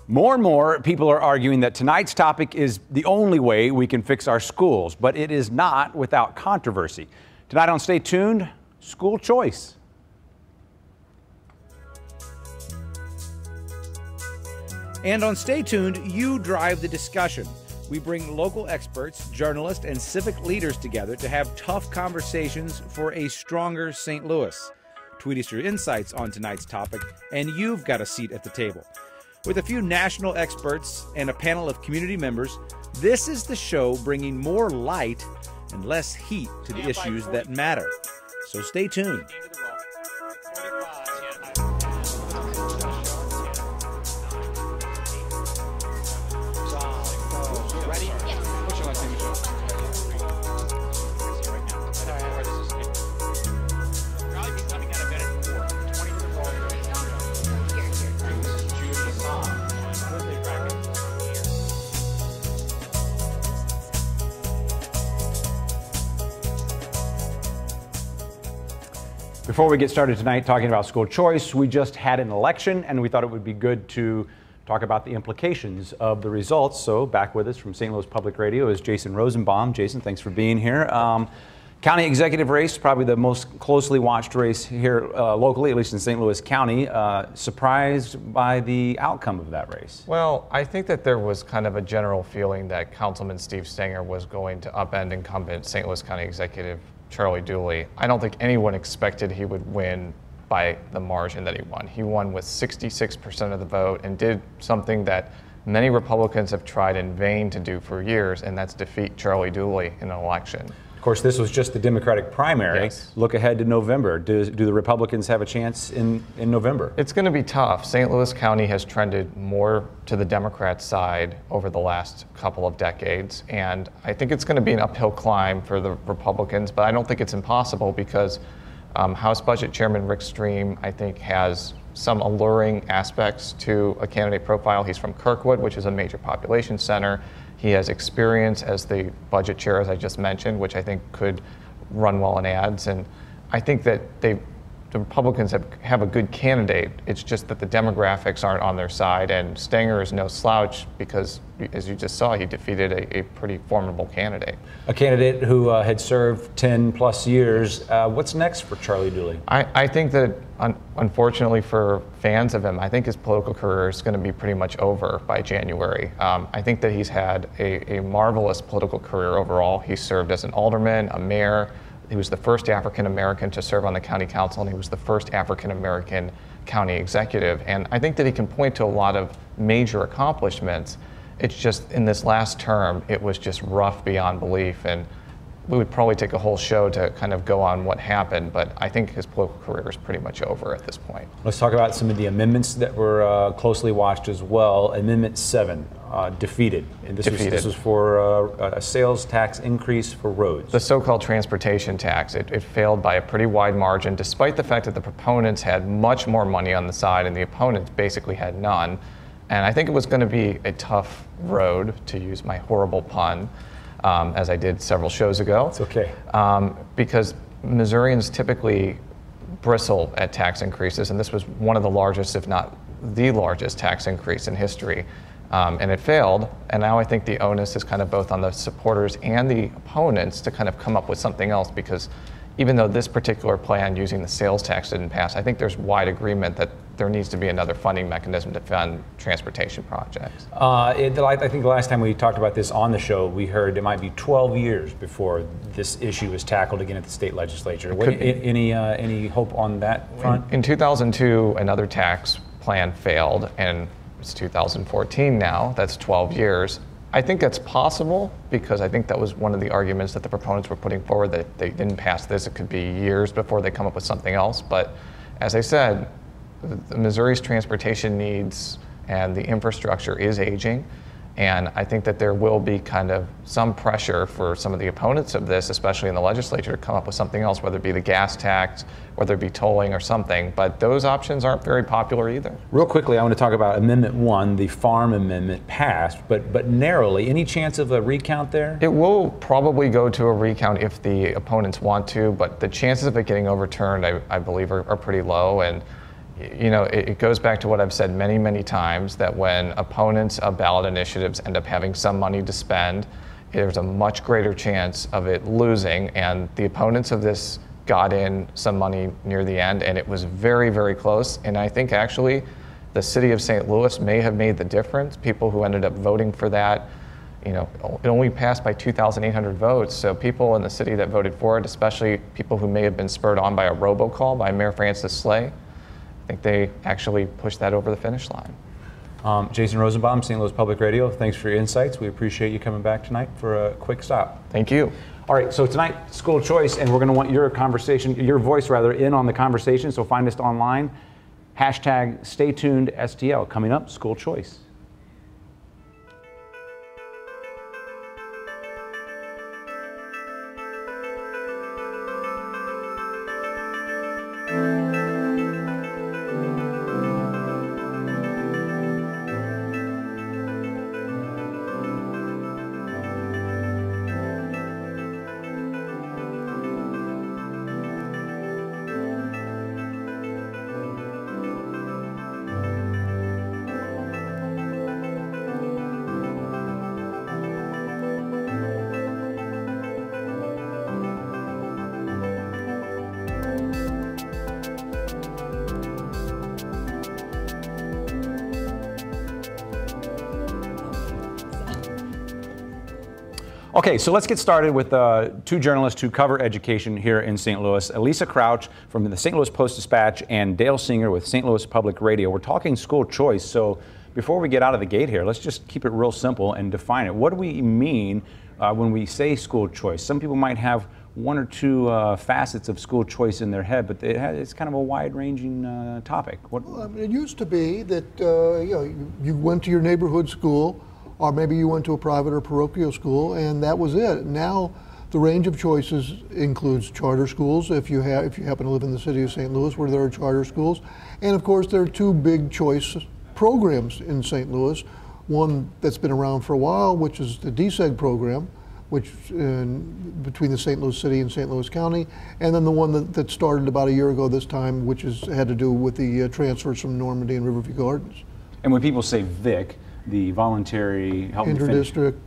More and more people are arguing that tonight's topic is the only way we can fix our schools, but it is not without controversy. Tonight on Stay Tuned, school choice. And on Stay Tuned, you drive the discussion. We bring local experts, journalists, and civic leaders together to have tough conversations for a stronger St. Louis. Tweet us your insights on tonight's topic, and you've got a seat at the table. With a few national experts and a panel of community members, this is the show bringing more light and less heat to the issues that matter. So stay tuned. Before we get started tonight talking about school choice, we just had an election and we thought it would be good to talk about the implications of the results. So back with us from St. Louis Public Radio is Jason Rosenbaum. Jason, thanks for being here. County executive race, probably the most closely watched race here locally, at least in St. Louis County. Surprised by the outcome of that race? Well, I think that there was kind of a general feeling that Councilman Steve Stenger was going to upend incumbent St. Louis County Executive Charlie Dooley. I don't think anyone expected he would win by the margin that he won. He won with 66% of the vote and did something that many Republicans have tried in vain to do for years, and that's defeat Charlie Dooley in an election. Of course, this was just the Democratic primary. Yes. Look Look ahead to November. Do the Republicans have a chance in November? It's going to be tough. St. Louis County has trended more to the Democrat side over the last couple of decades, and I think it's going to be an uphill climb for the Republicans, but I don't think it's impossible because House Budget Chairman Rick Stream, I think, has some alluring aspects to a candidate profile. He's from Kirkwood, which is a major population center. He has experience as the budget chair, as I just mentioned, which I think could run well in ads. And I think that the Republicans have a good candidate. It's just that the demographics aren't on their side. And Stenger is no slouch because, as you just saw, he defeated a pretty formidable candidate. A candidate who had served 10 plus years. What's next for Charlie Dooley? I think that, unfortunately for fans of him, I think his political career is going to be pretty much over by January. I think that he's had a marvelous political career overall. He served as an alderman, a mayor. He was the first African American to serve on the county council, and he was the first African American county executive. And I think that he can point to a lot of major accomplishments. It's just in this last term, it was just rough beyond belief. And we would probably take a whole show to kind of go on what happened, but I think his political career is pretty much over at this point. Let's talk about some of the amendments that were closely watched as well. Amendment 7, defeated. And this was for a sales tax increase for roads. The so-called transportation tax. It failed by a pretty wide margin, despite the fact that the proponents had much more money on the side and the opponents basically had none. And I think it was going to be a tough road, to use my horrible pun, as I did several shows ago. It's okay. Because Missourians typically bristle at tax increases, and this was one of the largest, if not the largest, tax increase in history. And it failed, and now I think the onus is kind of both on the supporters and the opponents to kind of come up with something else, because even though this particular plan using the sales tax didn't pass, I think there's wide agreement that there needs to be another funding mechanism to fund transportation projects. I think the last time we talked about this on the show, we heard it might be 12 years before this issue is tackled again at the state legislature. Any hope on that front? In 2002, another tax plan failed, and it's 2014 now. That's 12 years. I think that's possible because I think that was one of the arguments that the proponents were putting forward, that they didn't pass this. It could be years before they come up with something else. But as I said, Missouri's transportation needs and the infrastructure is aging. And I think that there will be kind of some pressure for some of the opponents of this, especially in the legislature, to come up with something else, whether it be the gas tax, whether it be tolling or something. But those options aren't very popular either. Real quickly, I want to talk about Amendment 1, the farm amendment passed, but narrowly. Any chance of a recount there? It will probably go to a recount if the opponents want to, but the chances of it getting overturned, I believe, are pretty low. And You know, it goes back to what I've said many, many times, that when opponents of ballot initiatives end up having some money to spend, there's a much greater chance of it losing. And the opponents of this got in some money near the end, and it was very, very close. And I think actually the city of St. Louis may have made the difference. People who ended up voting for that, you know, it only passed by 2,800 votes. So people in the city that voted for it, especially people who may have been spurred on by a robocall by Mayor Francis Slay, I think they actually pushed that over the finish line. Jason Rosenbaum, St. Louis Public Radio, thanks for your insights. We appreciate you coming back tonight for a quick stop. Thank you. All right, so tonight, school choice, and we're going to want your conversation, your voice rather, in on the conversation. So find us online. Hashtag StayTunedSTL. Coming up, school choice. Okay, so let's get started with two journalists who cover education here in St. Louis, Elisa Crouch from the St. Louis Post-Dispatch and Dale Singer with St. Louis Public Radio. We're talking school choice, so before we get out of the gate here, let's just keep it real simple and define it. What do we mean when we say school choice? Some people might have one or two facets of school choice in their head, but it's kind of a wide-ranging topic. Well, I mean, it used to be that you went to your neighborhood school, or maybe you went to a private or parochial school, and that was it. Now, the range of choices includes charter schools, if you happen to live in the city of St. Louis, where there are charter schools. And of course, there are two big choice programs in St. Louis. One that's been around for a while, which is the DSEG program, which between the St. Louis City and St. Louis County, and then the one that started about a year ago this time, which had to do with the transfers from Normandy and Riverview Gardens. And when people say VIC, the voluntary Interdistrict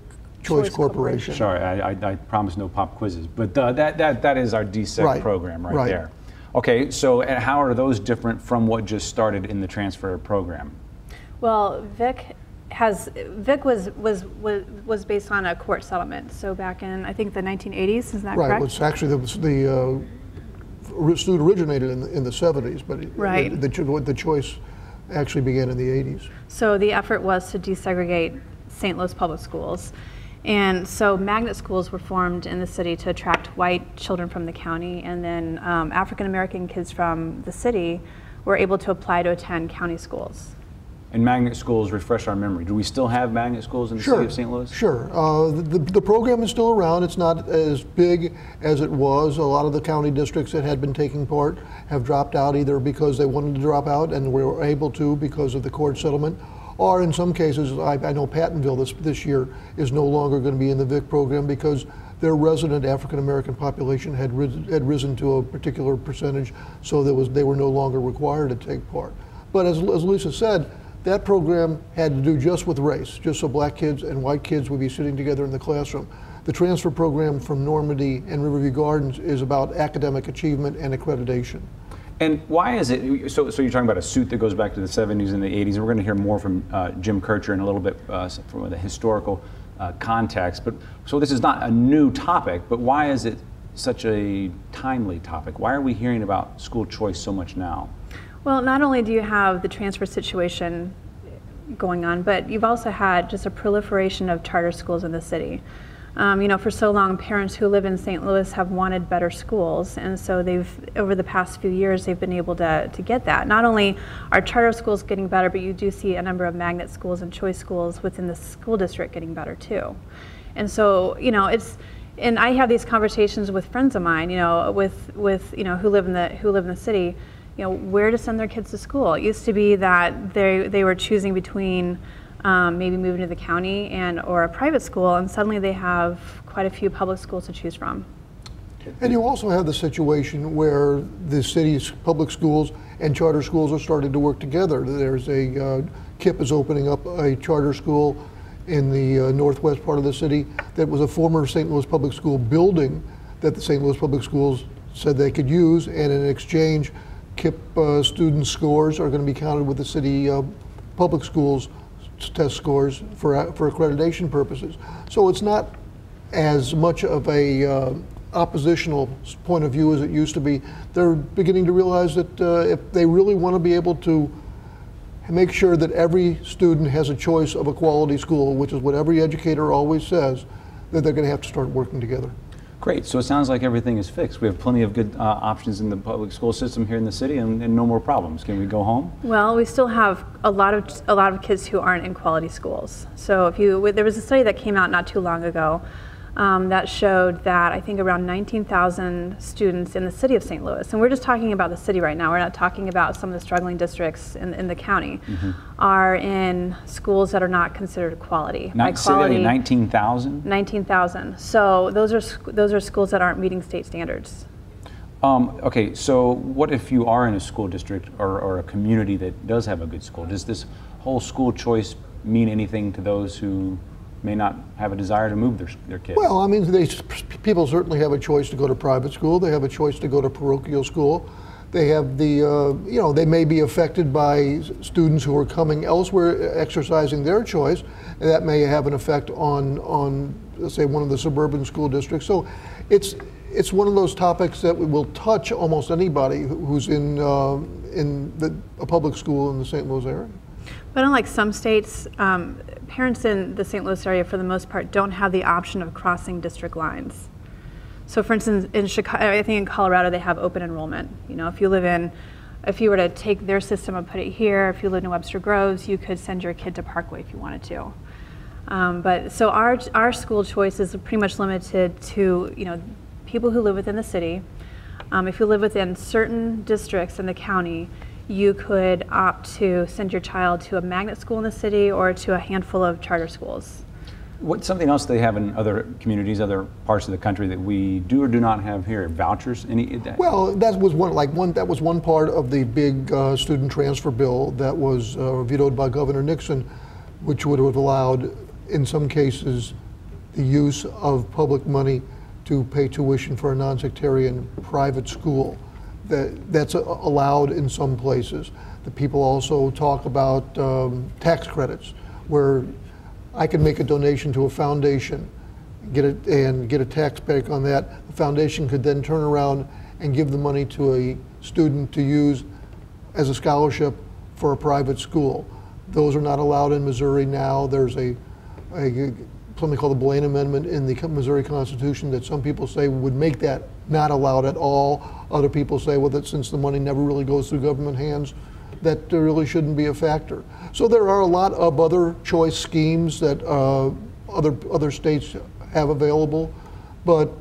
Choice Corporation. Sorry, I promise no pop quizzes, but that is our DSEG program right there. Okay, so how are those different from what just started in the transfer program? Well, VIC was based on a court settlement. So back in, I think, the 1980s, is that correct? Right, it was actually the suit originated in the 70s, but the choice actually began in the 80s. So the effort was to desegregate St. Louis public schools. And so magnet schools were formed in the city to attract white children from the county, and then African-American kids from the city were able to apply to attend county schools. And magnet schools, refresh our memory. Do we still have magnet schools in the city of St. Louis? Sure. The program is still around. It's not as big as it was. A lot of the county districts that had been taking part have dropped out, either because they wanted to drop out and were able to because of the court settlement, or in some cases, I know Pattonville this year is no longer going to be in the VIC program because their resident African-American population had risen to a particular percentage, so they were no longer required to take part. But as Lisa said, that program had to do just with race, just so black kids and white kids would be sitting together in the classroom. The transfer program from Normandy and Riverview Gardens is about academic achievement and accreditation. And why is it, so you're talking about a suit that goes back to the 70s and the 80s, and we're going to hear more from Jim Kircher in a little bit from the historical context, but so this is not a new topic, but why is it such a timely topic? Why are we hearing about school choice so much now? Well, not only do you have the transfer situation going on, but you've also had just a proliferation of charter schools in the city. For so long, parents who live in St. Louis have wanted better schools, and so over the past few years, they've been able to get that. Not only are charter schools getting better, but you do see a number of magnet schools and choice schools within the school district getting better too. And so, and I have these conversations with friends of mine, who live in the city, where to send their kids to school. It used to be that they were choosing between maybe moving to the county or a private school, and suddenly they have quite a few public schools to choose from. And you also have the situation where the city's public schools and charter schools are starting to work together. There's a, KIPP is opening up a charter school in the northwest part of the city that was a former St. Louis Public School building that the St. Louis Public Schools said they could use, and in exchange, KIPP student scores are going to be counted with the city public schools test scores for accreditation purposes. So it's not as much of a oppositional point of view as it used to be. They're beginning to realize that if they really want to be able to make sure that every student has a choice of a quality school, which is what every educator always says, that they're going to have to start working together. Great. So it sounds like everything is fixed. We have plenty of good options in the public school system here in the city, and no more problems. Can we go home? Well, we still have a lot of kids who aren't in quality schools. So there was a study that came out not too long ago that showed that I think around 19,000 students in the city of St. Louis, and we're just talking about the city right now, we're not talking about some of the struggling districts in the county, are in schools that are not considered quality. By quality, 19,000? 19,000. So those are schools that aren't meeting state standards. Okay, so what if you are in a school district or a community that does have a good school? Does this whole school choice mean anything to those who may not have a desire to move their kids? Well, I mean, people certainly have a choice to go to private school. They have a choice to go to parochial school. They have the, they may be affected by students who are coming elsewhere, exercising their choice, and that may have an effect on let's say, one of the suburban school districts. So it's one of those topics that will touch almost anybody who's in a public school in the St. Louis area. But unlike some states, parents in the St. Louis area, for the most part, don't have the option of crossing district lines. So, for instance, in Chicago, I think in Colorado, they have open enrollment. If you were to take their system and put it here, if you lived in Webster Groves, you could send your kid to Parkway if you wanted to. But so our school choice is pretty much limited to people who live within the city. If you live within certain districts in the county, you could opt to send your child to a magnet school in the city or to a handful of charter schools. What's something else they have in other communities, other parts of the country that we do or do not have here? Vouchers? Well, that was one part of the big student transfer bill that was vetoed by Governor Nixon, which would have allowed, in some cases, the use of public money to pay tuition for a non-sectarian private school. That's allowed in some places. The people also talk about tax credits, where I can make a donation to a foundation, get a tax break on that. The foundation could then turn around and give the money to a student to use as a scholarship for a private school. Those are not allowed in Missouri now. There's something called the Blaine Amendment in the Missouri Constitution that some people say would make that not allowed at all. Other people say, well, that since the money never really goes through government hands, that really shouldn't be a factor. So there are a lot of other choice schemes that other states have available, but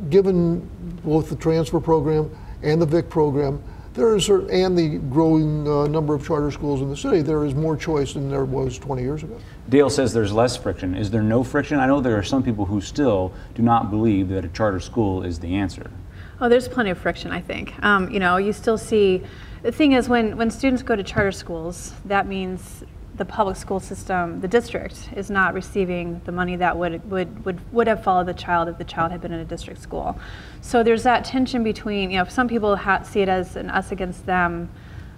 given both the transfer program and the VIC program, and the growing number of charter schools in the city, there is more choice than there was 20 years ago. Dale says there's less friction. Is there no friction? I know there are some people who still do not believe that a charter school is the answer. Oh, there's plenty of friction, I think. You still see, the thing is when students go to charter schools, that means the public school system, the district, is not receiving the money that would have followed the child if the child had been in a district school. So there's that tension between, some people see it as an us against them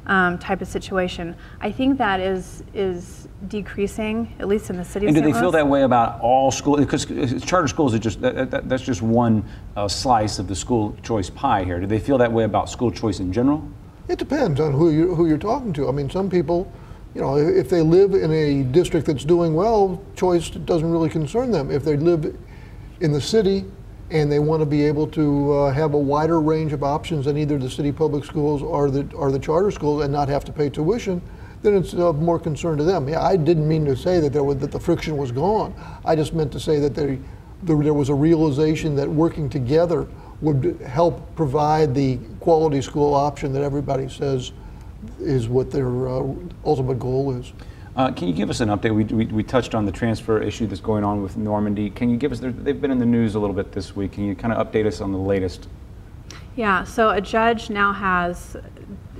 type of situation. I think that is decreasing, at least in the city of St. Louis. And do they feel that way about all schools? Because charter schools are that's just one slice of the school choice pie here. Do they feel that way about school choice in general? It depends on who you're talking to. I mean, some people, if they live in a district that's doing well, choice doesn't really concern them. If they live in the city and they want to be able to have a wider range of options than either the city public schools or the charter schools and not have to pay tuition, then it's of more concern to them. Yeah, I didn't mean to say that that the friction was gone. I just meant to say that there was a realization that working together would help provide the quality school option that everybody says is what their ultimate goal is. Can you give us an update? We touched on the transfer issue that's going on with Normandy. Can you give us, they've been in the news a little bit this week. Can you kind of update us on the latest? Yeah, so a judge now has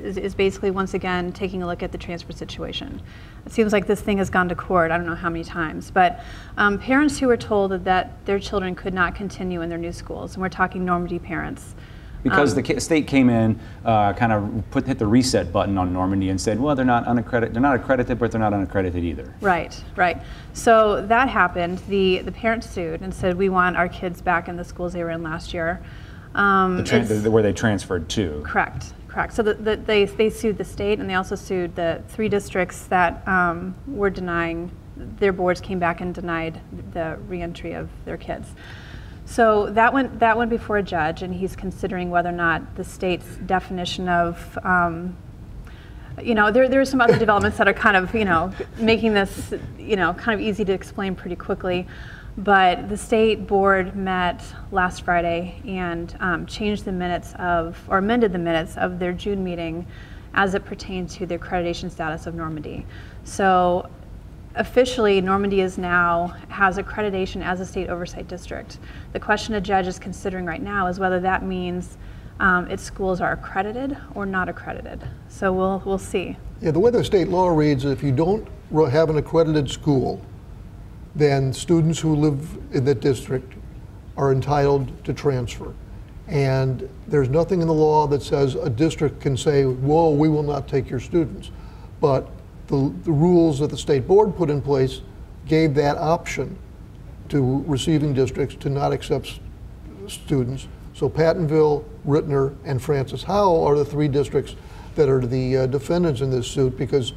is basically once again taking a look at the transfer situation. It seems like this thing has gone to court, I don't know how many times, but parents who were told that their children could not continue in their new schools, and we're talking Normandy parents. Because the state came in, kind of hit the reset button on Normandy and said, well, they're not accredited, but they're not unaccredited either. Right, right. So that happened. The parents sued and said, we want our kids back in the schools they were in last year. Where they transferred to. Correct, correct. So they sued the state, and they also sued the 3 districts that were denying, their boards came back and denied the reentry of their kids. So that went before a judge, and he's considering whether or not the state's definition of, there are some other developments that are kind of, making this, kind of easy to explain pretty quickly. But the state board met last Friday and changed the minutes or amended the minutes of their June meeting as it pertains to the accreditation status of Normandy. So officially, Normandy has accreditation as a state oversight district. The question a judge is considering right now is whether that means its schools are accredited or not accredited. So we'll see. Yeah, the way the state law reads, if you don't have an accredited school, then students who live in that district are entitled to transfer. And there's nothing in the law that says a district can say, whoa, we will not take your students. But the rules that the state board put in place gave that option to receiving districts to not accept students. So Pattonville, Rittner, and Francis Howell are the 3 districts that are the defendants in this suit, because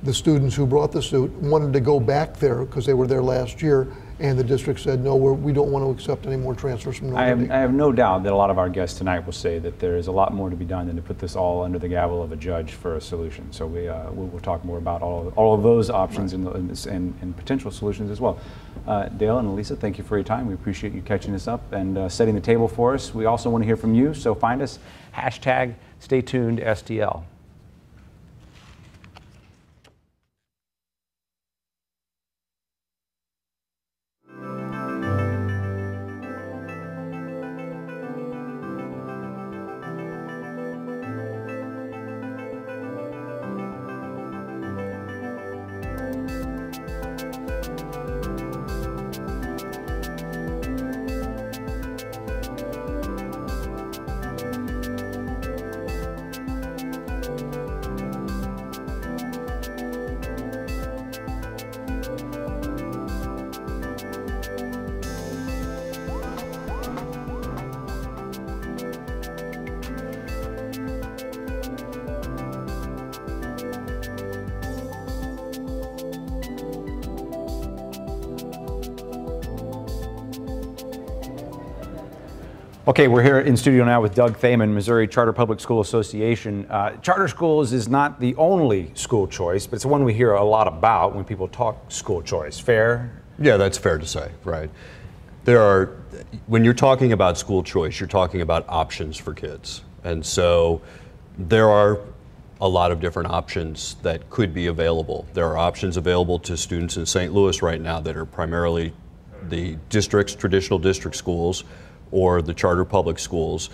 the students who brought the suit wanted to go back there because they were there last year, and the district said, no, we don't want to accept any more transfers from Normandy. I have no doubt that a lot of our guests tonight will say that there is a lot more to be done than to put this all under the gavel of a judge for a solution. So we will talk more about all of those options and potential solutions as well. Dale and Elisa, thank you for your time. We appreciate you catching us up and setting the table for us. We also want to hear from you, so find us, #StayTunedSTL. Okay, we're here in studio now with Doug Thaman, Missouri Charter Public School Association. Charter schools is not the only school choice, but it's the one we hear a lot about when people talk school choice. Fair? Yeah, that's fair to say, right. When you're talking about school choice, you're talking about options for kids. And so there are a lot of different options that could be available. There are options available to students in St. Louis right now that are primarily the district's traditional district schools or the charter public schools.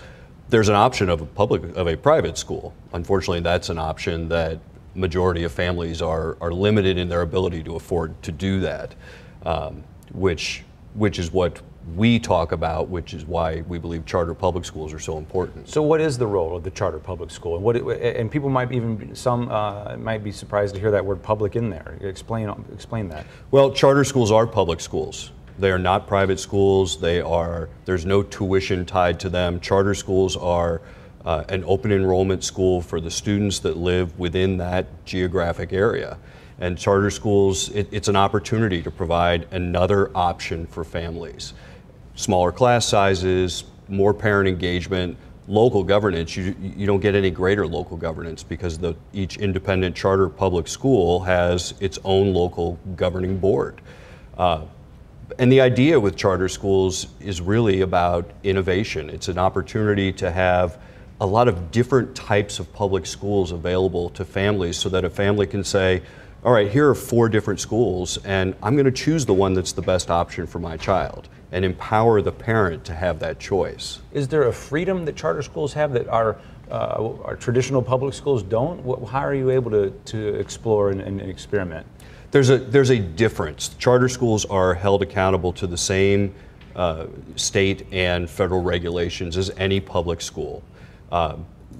There's an option of a private school. Unfortunately, that's an option that majority of families are limited in their ability to afford to do that, which is what we talk about, which is why we believe charter public schools are so important. So what is the role of the charter public school? And people might might be surprised to hear that word public in there. Explain that. Well, charter schools are public schools. They are not private schools. There's no tuition tied to them. Charter schools are an open enrollment school for the students that live within that geographic area. And charter schools, it's an opportunity to provide another option for families. Smaller class sizes, more parent engagement, local governance. You don't get any greater local governance because each independent charter public school has its own local governing board. And the idea with charter schools is really about innovation. It's an opportunity to have a lot of different types of public schools available to families so that a family can say, all right, here are 4 different schools and I'm going to choose the one that's the best option for my child, and empower the parent to have that choice. Is there a freedom that charter schools have that our our traditional public schools don't? How are you able to explore and experiment? There's a difference. Charter schools are held accountable to the same state and federal regulations as any public school.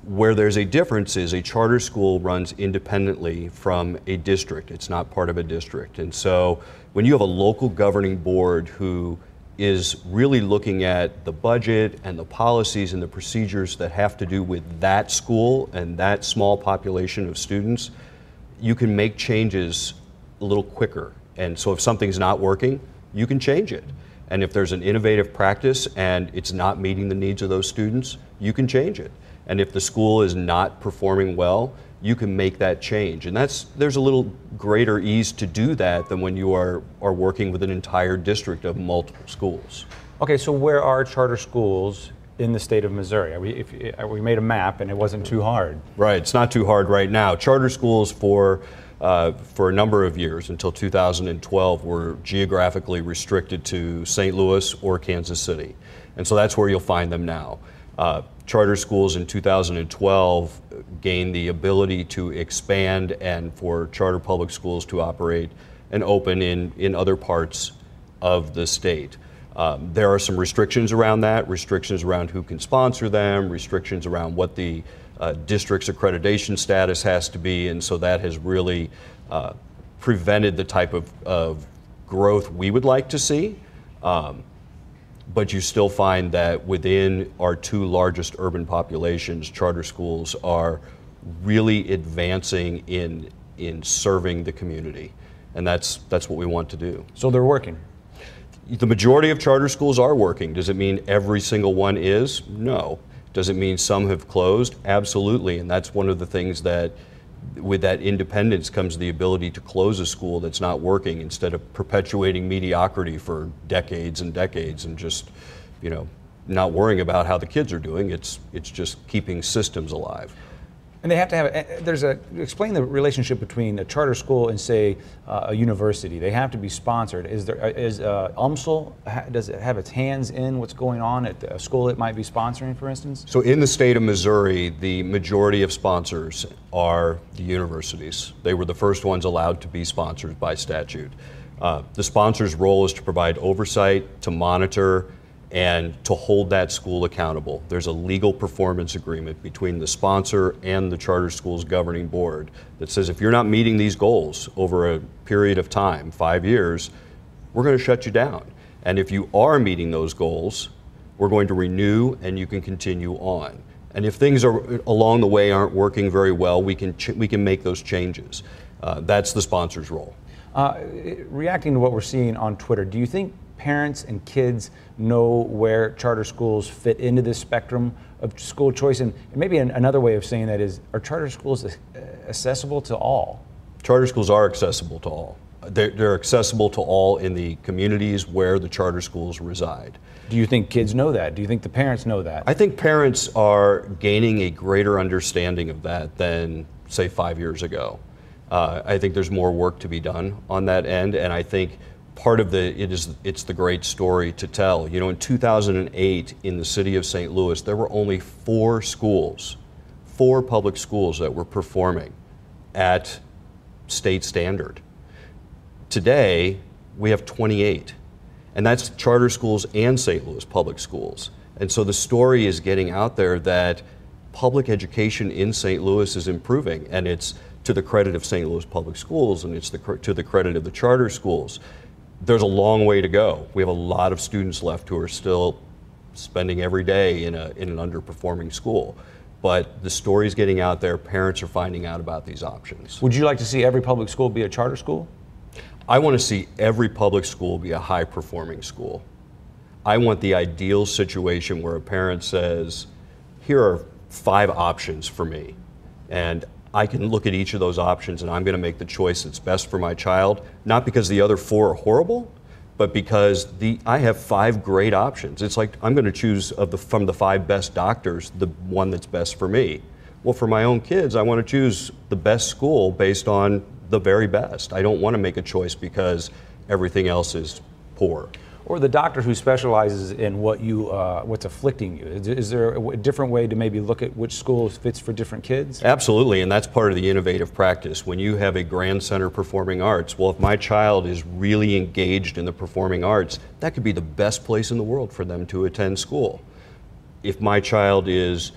Where there's a difference is a charter school runs independently from a district. It's not part of a district. And so when you have a local governing board who is really looking at the budget and the policies and the procedures that have to do with that school and that small population of students, you can make changes a little quicker. And so if something's not working, you can change it. And if there's an innovative practice and it's not meeting the needs of those students, you can change it. And if the school is not performing well, you can make that change. And there's a little greater ease to do that than when you are working with an entire district of multiple schools. Okay, so where are charter schools in the state of Missouri? We made a map and it wasn't too hard. Right, it's not too hard right now. Charter schools for a number of years until 2012 were geographically restricted to St. Louis or Kansas City. And so that's where you'll find them now. Charter schools in 2012 gained the ability to expand and for charter public schools to operate and open in other parts of the state. There are some restrictions around that, restrictions around who can sponsor them, restrictions around what the district's accreditation status has to be, and so that has really prevented the type of growth we would like to see. But you still find that within our two largest urban populations, charter schools are really advancing in serving the community. And that's what we want to do. So they're working? The majority of charter schools are working. Does it mean every single one is? No. Does it mean some have closed? Absolutely. And that's one of the things that with that independence comes the ability to close a school that's not working instead of perpetuating mediocrity for decades and decades and just, not worrying about how the kids are doing. It's just keeping systems alive. And they have to have, explain the relationship between a charter school and say a university. They have to be sponsored. Is UMSL, does it have its hands in what's going on at a school it might be sponsoring, for instance? So in the state of Missouri, the majority of sponsors are the universities. They were the first ones allowed to be sponsored by statute. The sponsor's role is to provide oversight, to monitor, and to hold that school accountable. There's a legal performance agreement between the sponsor and the charter school's governing board that says if you're not meeting these goals over a period of time, 5 years, we're going to shut you down. And if you are meeting those goals, we're going to renew and you can continue on. And if things along the way aren't working very well, we can make those changes. That's the sponsor's role. Reacting to what we're seeing on Twitter, do you think parents and kids know where charter schools fit into this spectrum of school choice? And maybe another way of saying that is, are charter schools accessible to all? Charter schools are accessible to all. They're accessible to all in the communities where the charter schools reside. Do you think kids know that? Do you think the parents know that? I think parents are gaining a greater understanding of that than, say, 5 years ago. I think there's more work to be done on that end, and I think part of it's the great story to tell. In 2008 in the city of St. Louis, there were only 4 public schools that were performing at state standard. Today, we have 28, and that's charter schools and St. Louis public schools. And so the story is getting out there that public education in St. Louis is improving, and it's to the credit of St. Louis public schools, and it's to the credit of the charter schools. There's a long way to go. We have a lot of students left who are still spending every day in an underperforming school. But the story's getting out there. Parents are finding out about these options. Would you like to see every public school be a charter school? I want to see every public school be a high-performing school. I want the ideal situation where a parent says, here are 5 options for me, and I can look at each of those options and I'm going to make the choice that's best for my child, not because the other 4 are horrible, but because I have 5 great options. It's like I'm going to choose from the 5 best doctors, the one that's best for me. Well, for my own kids, I want to choose the best school based on the very best. I don't want to make a choice because everything else is poor. or the doctor who specializes in what's afflicting you? Is there a different way to maybe look at which school fits for different kids? Absolutely, and that's part of the innovative practice. When you have a Grand Center Performing Arts, well, if my child is really engaged in the performing arts, that could be the best place in the world for them to attend school. If my child is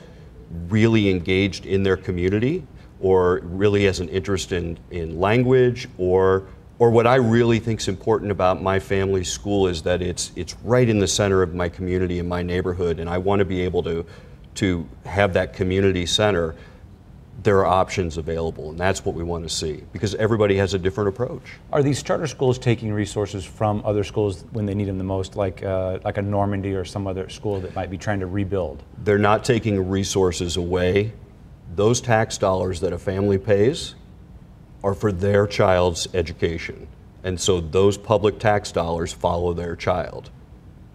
really engaged in their community, or really has an interest in language, or what I really think is important about my family's school is that it's right in the center of my community and my neighborhood, and I want to be able to have that community center. There are options available, and that's what we want to see, because everybody has a different approach. Are these charter schools taking resources from other schools when they need them the most, like a Normandy or some other school that might be trying to rebuild? They're not taking resources away. Those tax dollars that a family pays are for their child's education. And so those public tax dollars follow their child.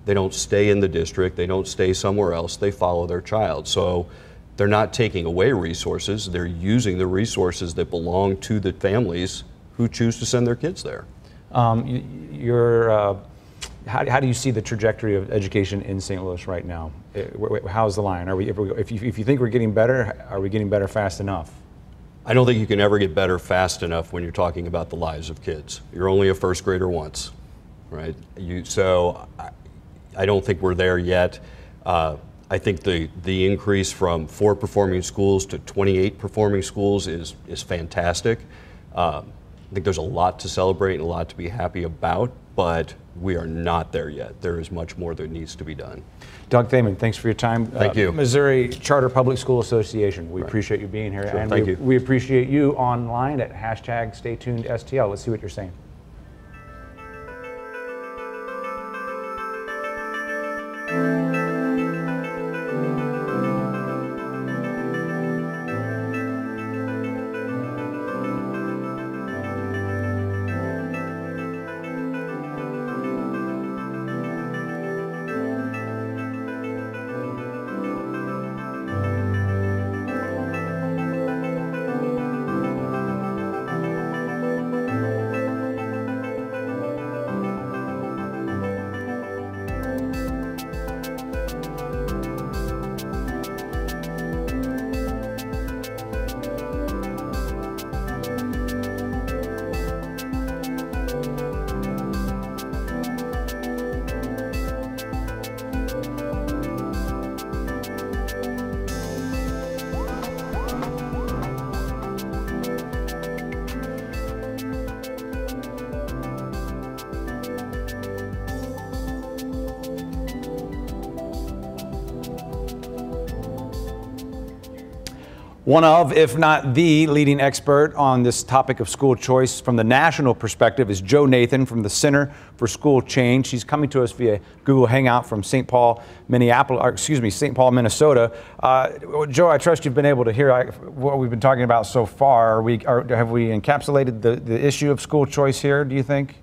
They don't stay in the district, they don't stay somewhere else, they follow their child. So they're not taking away resources, they're using the resources that belong to the families who choose to send their kids there. How do you see the trajectory of education in St. Louis right now? How's the line? If you think we're getting better, are we getting better fast enough? I don't think you can ever get better fast enough when you're talking about the lives of kids. You're only a first grader once, right? So I don't think we're there yet. I think the increase from 4 performing schools to 28 performing schools is fantastic. I think there's a lot to celebrate and a lot to be happy about, but we are not there yet. There is much more that needs to be done. Doug Thaman, thanks for your time. Thank you. Missouri Charter Public School Association, we appreciate you being here. Sure, And thank you. We appreciate you online at #StayTunedSTL. Let's see what you're saying. One of, if not the leading expert on this topic of school choice from the national perspective is Jo Nathan from the Center for School Change. She's coming to us via Google Hangout from St. Paul, St. Paul, Minnesota. Jo, I trust you've been able to hear what we've been talking about so far. Have we encapsulated the issue of school choice here, do you think?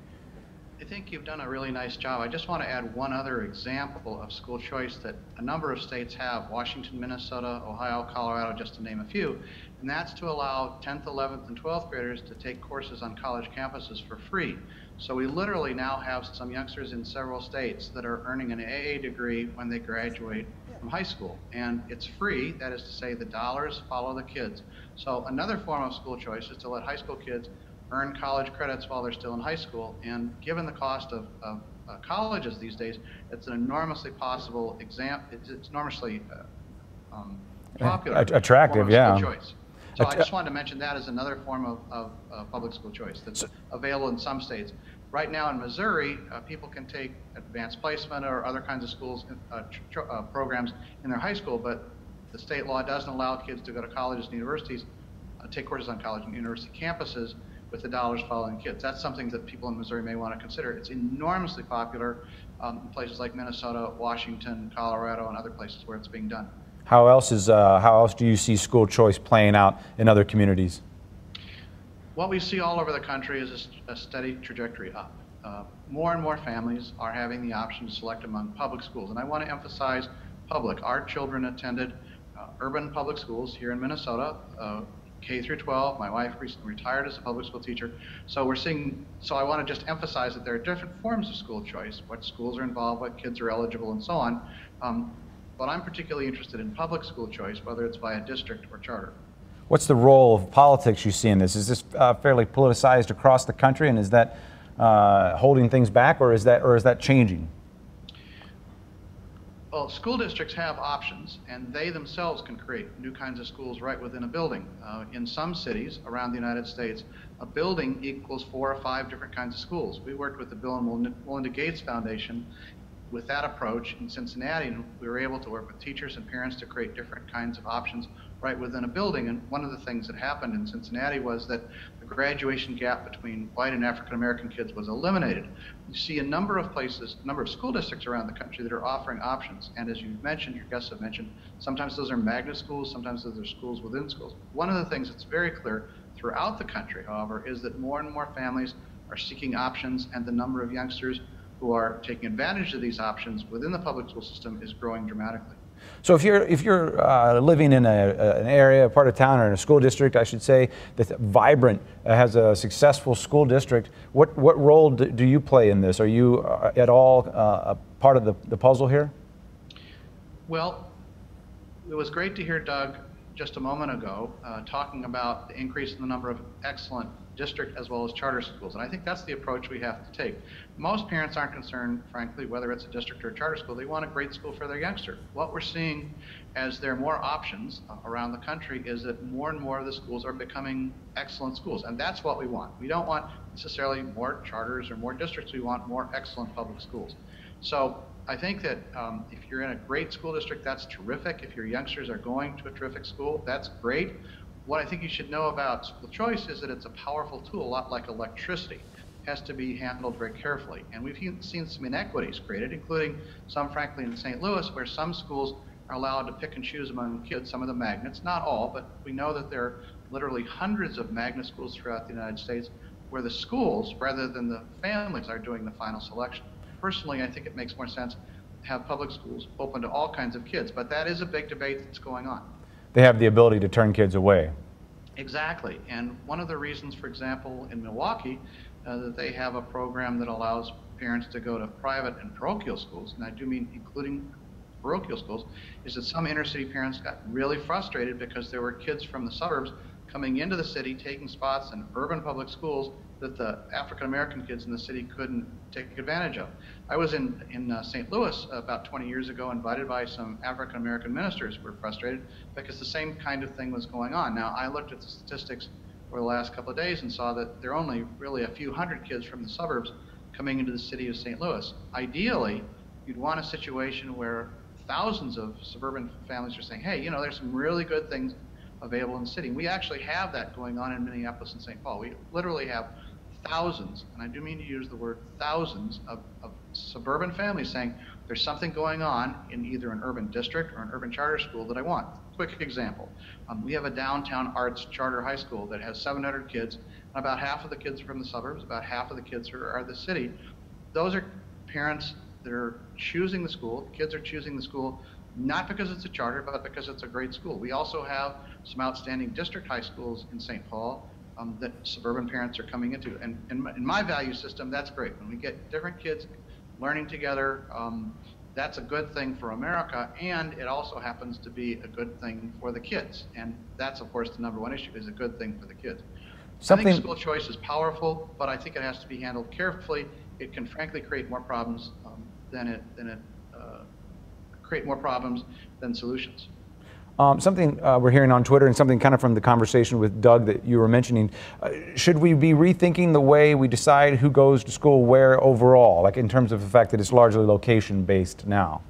I think you've done a really nice job. I just want to add one other example of school choice that a number of states have: Washington, Minnesota, Ohio, Colorado, just to name a few. And that's to allow 10th, 11th, and 12th graders to take courses on college campuses for free. So we literally now have some youngsters in several states that are earning an AA degree when they graduate from high school. And it's free, that is to say the dollars follow the kids. So another form of school choice is to let high school kids earn college credits while they're still in high school. And given the cost of colleges these days, it's an enormously possible it's enormously popular. Attractive, yeah. School choice. So I just wanted to mention that as another form of public school choice that's available in some states. Right now in Missouri, people can take advanced placement or other kinds of schools programs in their high school, but the state law doesn't allow kids to go to colleges and universities, take courses on college and university campuses with the dollars following kids. That's something that people in Missouri may want to consider. It's enormously popular in places like Minnesota, Washington, Colorado, and other places where it's being done. How else do you see school choice playing out in other communities? What we see all over the country is a steady trajectory up. More and more families are having the option to select among public schools. And I want to emphasize public. Our children attended urban public schools here in Minnesota, K through 12. My wife recently retired as a public school teacher. So we're seeing, so I want to just emphasize that there are different forms of school choice, what schools are involved, what kids are eligible, and so on. But I'm particularly interested in public school choice, whether it's via district or charter. What's the role of politics you see in this? Is this fairly politicized across the country, and is that holding things back, or is that changing? Well, school districts have options, and they themselves can create new kinds of schools right within a building. In some cities around the United States, a building equals 4 or 5 different kinds of schools. We worked with the Bill and Melinda Gates Foundation with that approach in Cincinnati, and we were able to work with teachers and parents to create different kinds of options right within a building. And one of the things that happened in Cincinnati was that the graduation gap between white and African American kids was eliminated. You see a number of places, a number of school districts around the country that are offering options. And as you've mentioned, your guests have mentioned, sometimes those are magnet schools, sometimes those are schools within schools. One of the things that's very clear throughout the country, however, is that more and more families are seeking options, and the number of youngsters who are taking advantage of these options within the public school system is growing dramatically. So if you're living in an area, a part of town, or in a school district, I should say, that's vibrant, has a successful school district, what role do you play in this? Are you at all a part of the puzzle here? Well, it was great to hear Doug just a moment ago talking about the increase in the number of excellent district as well as charter schools. And I think that's the approach we have to take. Most parents aren't concerned, frankly, whether it's a district or a charter school. They want a great school for their youngster. What we're seeing as there are more options around the country is that more and more of the schools are becoming excellent schools. And that's what we want. We don't want necessarily more charters or more districts. We want more excellent public schools. So I think that if you're in a great school district, that's terrific. If your youngsters are going to a terrific school, that's great. What I think you should know about school choice is that it's a powerful tool, a lot like electricity. It has to be handled very carefully. And we've seen some inequities created, including some, frankly, in St. Louis, where some schools are allowed to pick and choose among kids, some of the magnets, not all, but we know that there are literally hundreds of magnet schools throughout the United States where the schools, rather than the families, are doing the final selection. Personally, I think it makes more sense to have public schools open to all kinds of kids, but that is a big debate that's going on. They have the ability to turn kids away. Exactly. And one of the reasons, for example, in Milwaukee, that they have a program that allows parents to go to private and parochial schools, and I do mean including parochial schools, is that some inner city parents got really frustrated because there were kids from the suburbs coming into the city, taking spots in urban public schools that the African American kids in the city couldn't take advantage of. I was in St. Louis about 20 years ago, invited by some African American ministers who were frustrated because the same kind of thing was going on. Now, I looked at the statistics over the last couple of days and saw that there are only really a few hundred kids from the suburbs coming into the city of St. Louis. Ideally, you'd want a situation where thousands of suburban families are saying, hey, you know, there's some really good things available in the city. We actually have that going on in Minneapolis and St. Paul. We literally have thousands, and I do mean to use the word thousands, of suburban families saying there's something going on in either an urban district or an urban charter school that I want. Quick example, we have a downtown arts charter high school that has 700 kids, and about half of the kids are from the suburbs, about half of the kids are the city. Those are parents that are choosing the school. Kids are choosing the school not because it's a charter, but because it's a great school. We also have some outstanding district high schools in St. Paul that suburban parents are coming into. And in my value system, that's great. When we get different kids learning together, that's a good thing for America, and it also happens to be a good thing for the kids. And that's, of course, the number one issue, is a good thing for the kids. I think school choice is powerful, but I think it has to be handled carefully. It can, frankly, create more problems than solutions. Something we're hearing on Twitter, and something kind of from the conversation with Doug that you were mentioning, should we be rethinking the way we decide who goes to school where overall, like in terms of the fact that it's largely location-based now?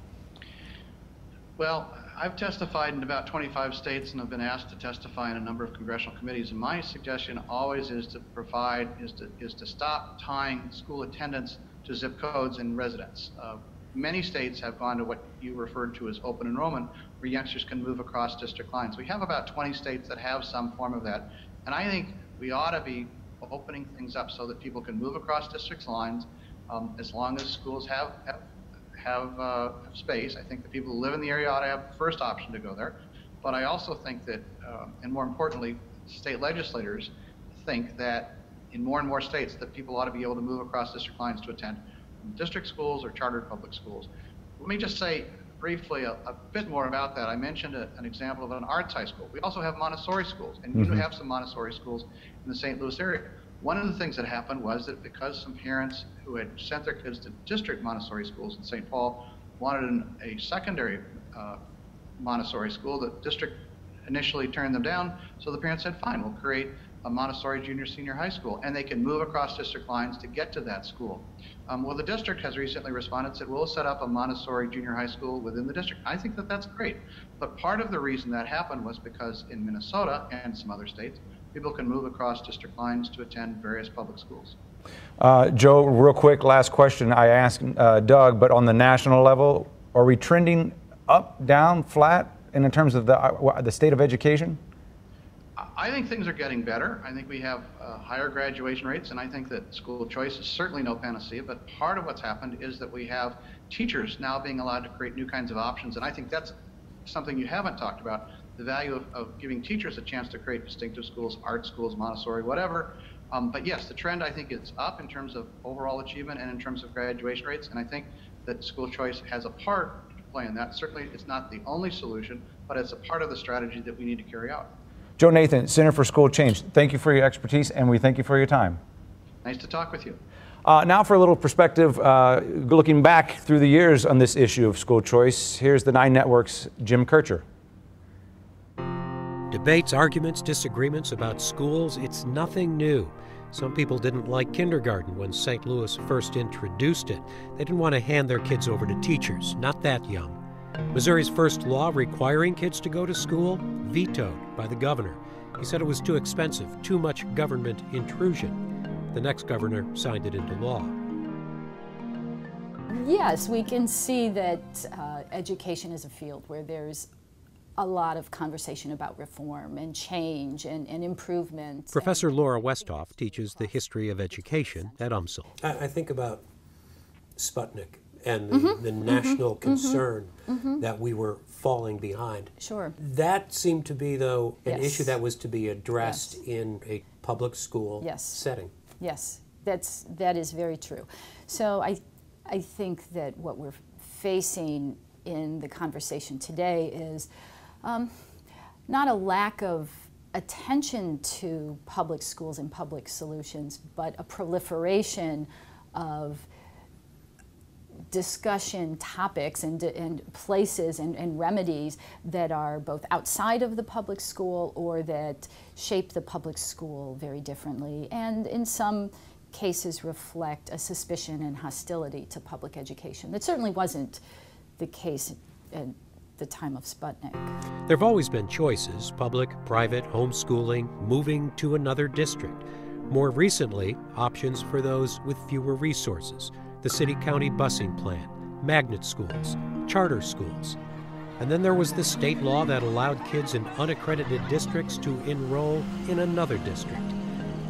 Well, I've testified in about 25 states and have been asked to testify in a number of congressional committees, and my suggestion always is to stop tying school attendance to zip codes and residence. Many states have gone to what you referred to as open enrollment, where youngsters can move across district lines. We have about 20 states that have some form of that, and I think we ought to be opening things up so that people can move across district lines as long as schools have space. I think the people who live in the area ought to have the first option to go there, but I also think that, and more importantly, state legislators think that in more and more states that people ought to be able to move across district lines to attend district schools or chartered public schools. Let me just say briefly a bit more about that. I mentioned an example of an arts high school. We also have Montessori schools, and you have some Montessori schools in the St. Louis area. One of the things that happened was that because some parents who had sent their kids to district Montessori schools in St. Paul wanted a secondary Montessori school, the district initially turned them down, so the parents said, fine, we'll create a Montessori junior senior high school, and they can move across district lines to get to that school. Well, the district has recently responded, said we'll set up a Montessori junior high school within the district. I think that that's great, but part of the reason that happened was because in Minnesota and some other states, people can move across district lines to attend various public schools. Joe, real quick, last question I asked Doug, but on the national level, are we trending up, down, flat in terms of the state of education? I think things are getting better. I think we have higher graduation rates, and I think that school choice is certainly no panacea, but part of what's happened is that we have teachers now being allowed to create new kinds of options, and I think that's something you haven't talked about, the value of giving teachers a chance to create distinctive schools, art schools, Montessori, whatever. But yes, the trend, I think, is up in terms of overall achievement and in terms of graduation rates, and I think that school choice has a part to play in that. Certainly, it's not the only solution, but it's a part of the strategy that we need to carry out. Joe Nathan, Center for School Change, thank you for your expertise, and we thank you for your time. Nice to talk with you. Now for a little perspective, looking back through the years on this issue of school choice, here's the 9 Network's Jim Kircher. Debates, arguments, disagreements about schools, it's nothing new. Some people didn't like kindergarten when St. Louis first introduced it. They didn't want to hand their kids over to teachers, not that young. Missouri's first law requiring kids to go to school, vetoed by the governor. He said it was too expensive, too much government intrusion. The next governor signed it into law. Yes, we can see that education is a field where there's a lot of conversation about reform and change and improvement. Professor Laura Westhoff teaches the history of education at UMSL. I think about Sputnik and the national concern that we were falling behind. Sure. That seemed to be, though, an issue that was to be addressed in a public school setting. Yes, that is very true. So I think that what we're facing in the conversation today is not a lack of attention to public schools and public solutions, but a proliferation of discussion topics and places and remedies that are both outside of the public school or that shape the public school very differently, and in some cases reflect a suspicion and hostility to public education. That certainly wasn't the case at the time of Sputnik. There have always been choices: public, private, homeschooling, moving to another district. More recently, options for those with fewer resources: the city-county busing plan, magnet schools, charter schools. And then there was the state law that allowed kids in unaccredited districts to enroll in another district.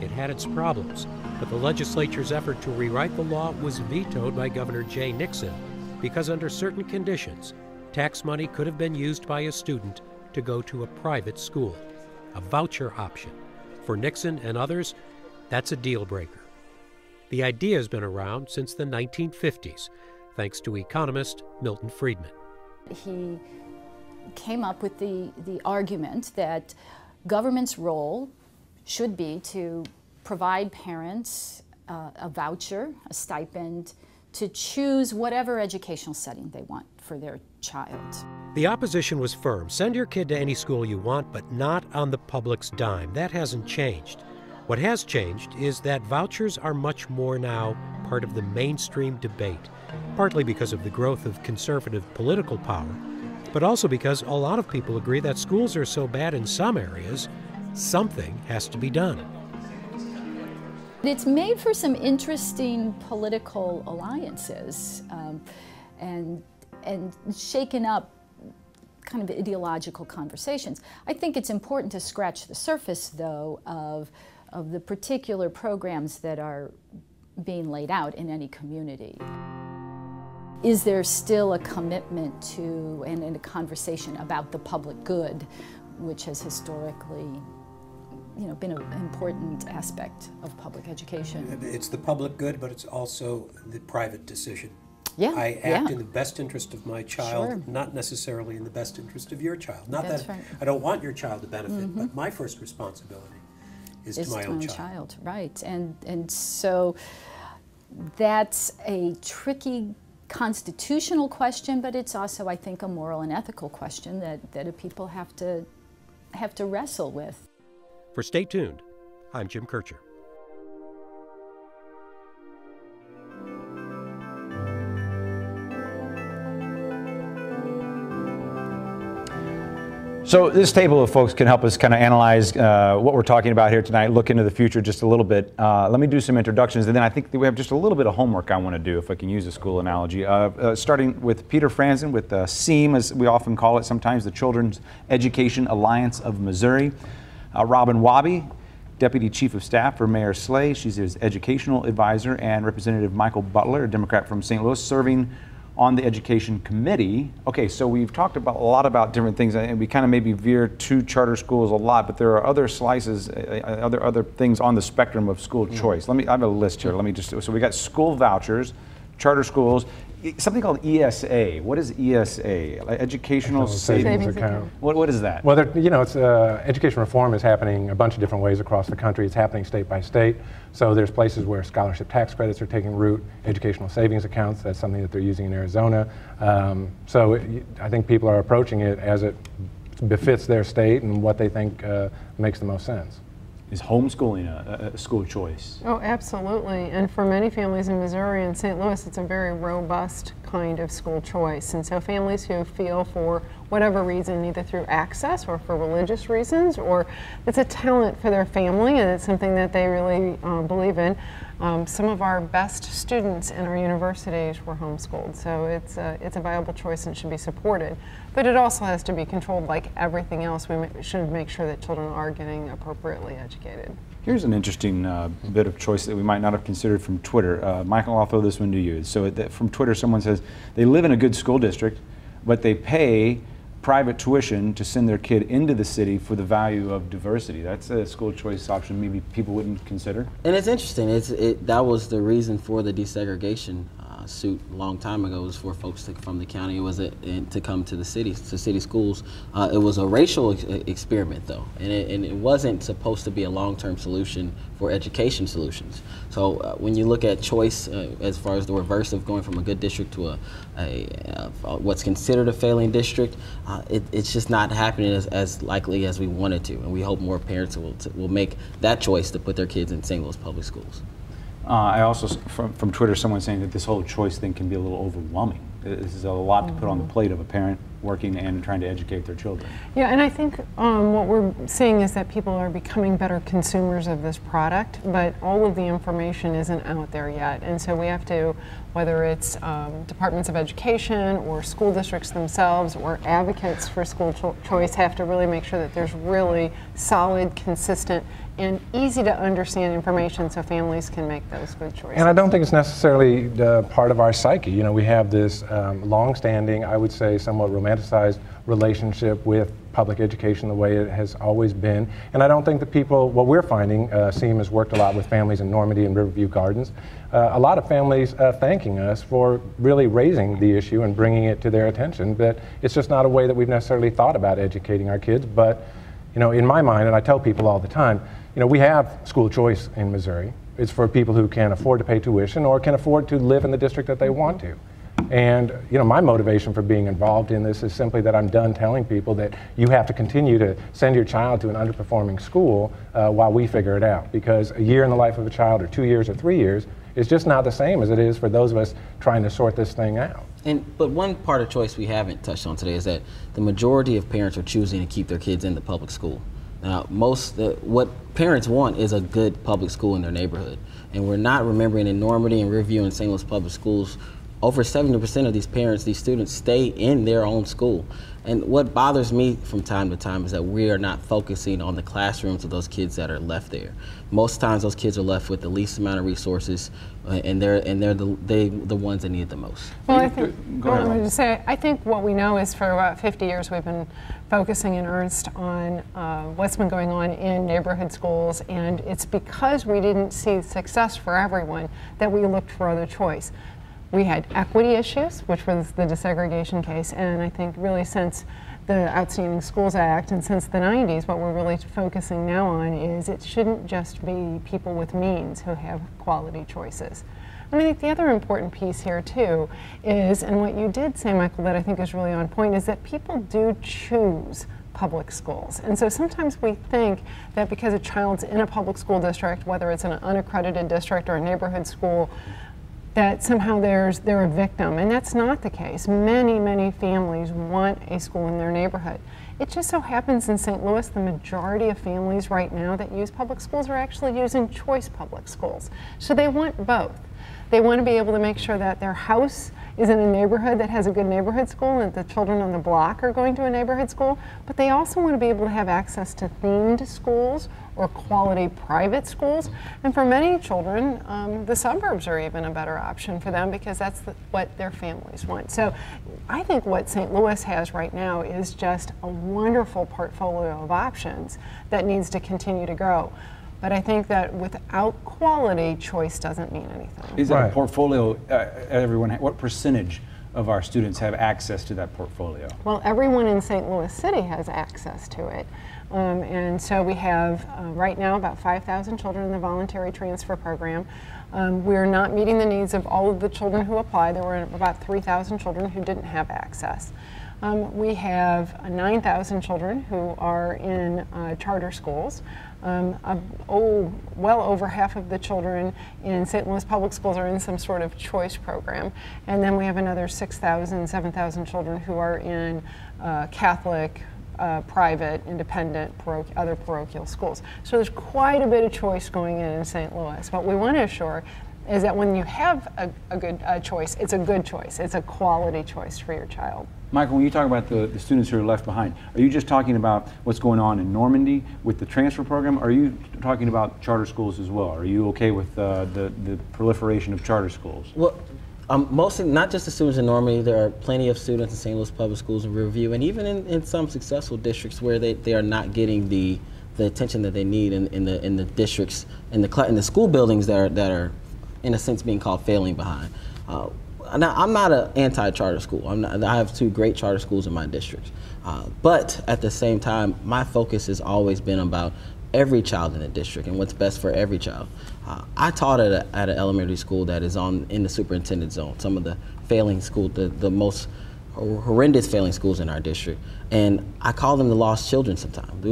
It had its problems, but the legislature's effort to rewrite the law was vetoed by Governor Jay Nixon because under certain conditions, tax money could have been used by a student to go to a private school, a voucher option. For Nixon and others, that's a deal breaker. The idea has been around since the 1950s, thanks to economist Milton Friedman. He came up with the argument that government's role should be to provide parents a voucher, a stipend, to choose whatever educational setting they want for their child. The opposition was firm. Send your kid to any school you want, but not on the public's dime. That hasn't changed. What has changed is that vouchers are much more now part of the mainstream debate, partly because of the growth of conservative political power, but also because a lot of people agree that schools are so bad in some areas, something has to be done. It's made for some interesting political alliances and shaken up kind of ideological conversations. I think it's important to scratch the surface, though, of the particular programs that are being laid out in any community. Is there still a commitment to and a conversation about the public good, which has historically been an important aspect of public education. It's the public good, but it's also the private decision. Yeah, I act in the best interest of my child, Sure. not necessarily in the best interest of your child. Not That's that right. I don't want your child to benefit, but my first responsibility is to my own child. Right, and so that's a tricky constitutional question, but it's also, I think, a moral and ethical question that people have to wrestle with. For Stay Tuned, I'm Jim Kircher. So this table of folks can help us kind of analyze what we're talking about here tonight, look into the future just a little bit. Let me do some introductions, and then I think that we have just a little bit of homework I want to do, if I can use a school analogy. Starting with Peter Franzen with SEAM, as we often call it sometimes, the Children's Education Alliance of Missouri. Robin Wabi, Deputy Chief of Staff for Mayor Slay. She's his educational advisor, and Representative Michael Butler, a Democrat from St. Louis, serving on the Education Committee. Okay, so we've talked about a lot about different things, and we kind of maybe veer to charter schools a lot, but there are other slices, other things on the spectrum of school choice. I have a list here. Let me just, so we got school vouchers, charter schools, something called ESA. What is ESA? Educational Savings Account. What is that? Well, it's education reform is happening a bunch of different ways across the country. It's happening state by state. So there's places where scholarship tax credits are taking root, educational savings accounts. That's something that they're using in Arizona. I think people are approaching it as it befits their state and what they think makes the most sense. Is homeschooling a school choice? Oh, absolutely. And for many families in Missouri and St. Louis, it's a very robust kind of school choice. And so families who feel for whatever reason, either through access or for religious reasons, or it's a talent for their family and it's something that they really believe in. Some of our best students in our universities were homeschooled, so it's a viable choice and should be supported. But it also has to be controlled like everything else. We should make sure that children are getting appropriately educated. Here's an interesting bit of choice that we might not have considered from Twitter. Michael, I'll throw this one to you. So from Twitter, someone says they live in a good school district, but they pay private tuition to send their kid into the city for the value of diversity. That's a school choice option maybe people wouldn't consider. And it's interesting. That was the reason for the desegregation suit a long time ago, was for folks from the county. It was to come to the city, to city schools. It was a racial experiment, though, and it wasn't supposed to be a long-term solution for education solutions. So when you look at choice as far as the reverse of going from a good district to what's considered a failing district, it's just not happening as likely as we wanted to, and we hope more parents will make that choice to put their kids in St. Louis public schools. I also, from Twitter, someone saying that this whole choice thing can be a little overwhelming. This is a lot to put on the plate of a parent working and trying to educate their children. Yeah, and I think what we're seeing is that people are becoming better consumers of this product, but all of the information isn't out there yet. And so we have to, whether it's departments of education or school districts themselves or advocates for school choice, have to really make sure that there's really solid, consistent, and easy to understand information so families can make those good choices. And I don't think it's necessarily part of our psyche. You know, we have this long-standing, I would say somewhat romanticized relationship with public education the way it has always been. And I don't think that people, what we're finding, SEAM has worked a lot with families in Normandy and Riverview Gardens, a lot of families thanking us for really raising the issue and bringing it to their attention. But it's just not a way that we've necessarily thought about educating our kids. But, you know, in my mind, and I tell people all the time, you know, we have school choice in Missouri. It's for people who can afford to pay tuition or can afford to live in the district that they want to. And, you know, my motivation for being involved in this is simply that I'm done telling people that you have to continue to send your child to an underperforming school while we figure it out. Because a year in the life of a child, or 2 years or 3 years, is just not the same as it is for those of us trying to sort this thing out. But one part of choice we haven't touched on today is that the majority of parents are choosing to keep their kids in the public school. Now, what parents want is a good public school in their neighborhood. And we're not remembering in Normandy and Riverview and St. Louis public schools, over 70% of these parents, these students, stay in their own school. And what bothers me from time to time is that we are not focusing on the classrooms of those kids that are left there. Most times those kids are left with the least amount of resources, and they're the ones that need it the most. Well, I think what we know is for about 50 years we've been focusing in earnest on what's been going on in neighborhood schools, and it's because we didn't see success for everyone that we looked for other choice. We had equity issues, which was the desegregation case, and I think really since the Outstanding Schools Act and since the 90s, what we're really focusing now on is it shouldn't just be people with means who have quality choices. I think the other important piece here too is, and what you did say, Michael, that I think is really on point, is that people do choose public schools. And so sometimes we think that because a child's in a public school district, whether it's in an unaccredited district or a neighborhood school, that somehow they're a victim, and that's not the case. Many, many families want a school in their neighborhood. It just so happens in St. Louis, the majority of families right now that use public schools are actually using choice public schools. So they want both. They want to be able to make sure that their house is in a neighborhood that has a good neighborhood school and that the children on the block are going to a neighborhood school, but they also want to be able to have access to themed schools or quality private schools. And for many children, the suburbs are even a better option for them because that's what their families want. So I think what St. Louis has right now is just a wonderful portfolio of options that needs to continue to grow. But I think that without quality, choice doesn't mean anything. Is that a portfolio, what percentage of our students have access to that portfolio? Well, everyone in St. Louis City has access to it. And so we have right now about 5,000 children in the voluntary transfer program. We're not meeting the needs of all of the children who apply. There were about 3,000 children who didn't have access. We have 9,000 children who are in charter schools. Well over half of the children in St. Louis public schools are in some sort of choice program. And then we have another 6,000, 7,000 children who are in Catholic, private, independent, other parochial schools. So there's quite a bit of choice going in St. Louis. What we want to assure is that when you have a good choice, it's a good choice. It's a quality choice for your child. Michael, when you talk about the students who are left behind, are you just talking about what's going on in Normandy with the transfer program? Or are you talking about charter schools as well? Are you okay with the proliferation of charter schools? Well, mostly, not just the students in Normandy, there are plenty of students in St. Louis Public Schools in Riverview, and even in some successful districts where they are not getting the attention that they need in the districts, in the school buildings that are in a sense being called failing behind. Now, I'm not an anti-charter school. I have 2 great charter schools in my district. But at the same time, my focus has always been about every child in the district and what's best for every child. I taught at an elementary school that is in the superintendent zone, some of the failing schools, the most horrendous failing schools in our district. And I call them the lost children sometimes.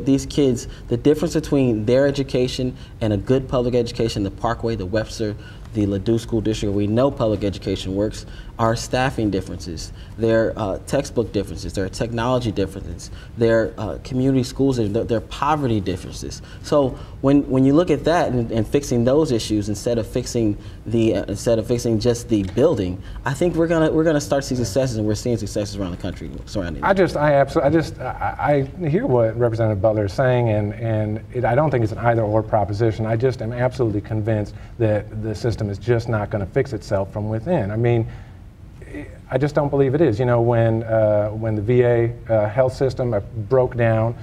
These kids, the difference between their education and a good public education, the Parkway, the Webster, the Ladue School District, we know public education works, are staffing differences, there are textbook differences, there are technology differences, there are community schools, there are poverty differences. So when you look at that and fixing those issues instead of fixing just the building, I think we're gonna start seeing successes, and we're seeing successes around the country surrounding that. I hear what Representative Butler is saying, and I don't think it's an either-or proposition. I just am absolutely convinced that the system is just not going to fix itself from within. I mean, I just don't believe it is. You know, when the VA health system broke down,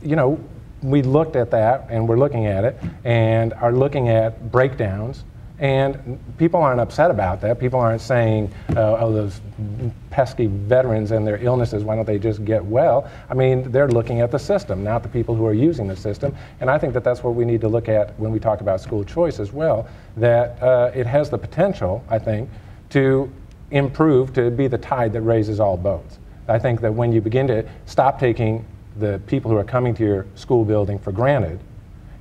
you know, we looked at that, and we're looking at it, and are looking at breakdowns. And people aren't upset about that. People aren't saying, oh, those pesky veterans and their illnesses, why don't they just get well? I mean, they're looking at the system, not the people who are using the system. And I think that that's what we need to look at when we talk about school choice as well, that it has the potential, I think, to improve, to be the tide that raises all boats. I think that when you begin to stop taking the people who are coming to your school building for granted,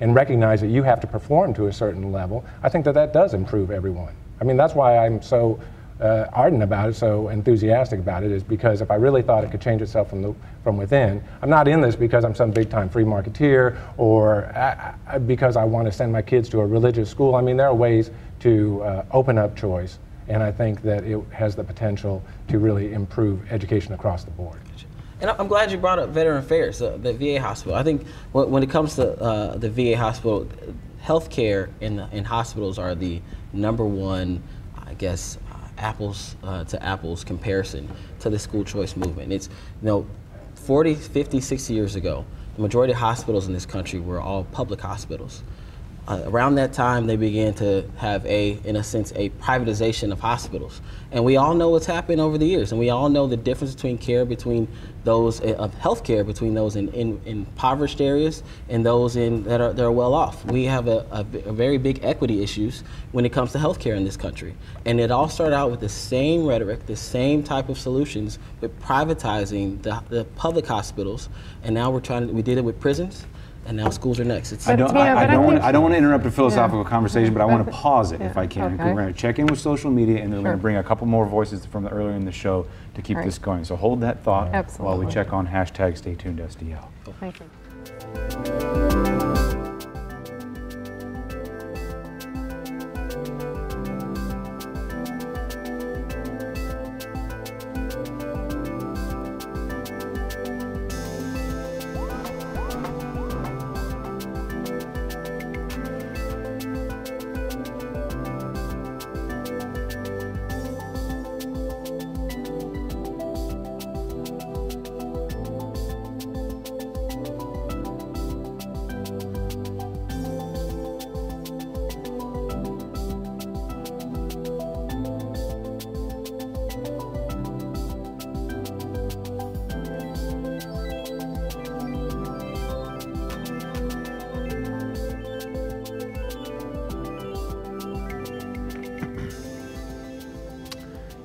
and recognize that you have to perform to a certain level, I think that that does improve everyone. I mean, that's why I'm so ardent about it, so enthusiastic about it, is because if I really thought it could change itself from within, I'm not in this because I'm some big-time free marketeer or because I want to send my kids to a religious school. I mean, there are ways to open up choice and I think that it has the potential to really improve education across the board. And I'm glad you brought up Veteran Affairs, the VA hospital. I think when it comes to the VA hospital, healthcare in hospitals are the #1, I guess, apples to apples comparison to the school choice movement. It's, 40, 50, 60 years ago, the majority of hospitals in this country were all public hospitals. Around that time, they began to have in a sense, a privatization of hospitals. And we all know what's happened over the years, and we all know the difference between care between those of healthcare between those in impoverished areas and those that are well off. We have a very big equity issues when it comes to healthcare in this country. And it all started out with the same rhetoric, the same type of solutions with privatizing the public hospitals. And now we did it with prisons. And now schools are next. I don't want to interrupt a philosophical conversation, but I want to pause it if I can. Okay. We're going to check in with social media, and then we're going to bring a couple more voices from earlier in the show to keep this going. So hold that thought while we check on #StayTunedSDL. Thank you.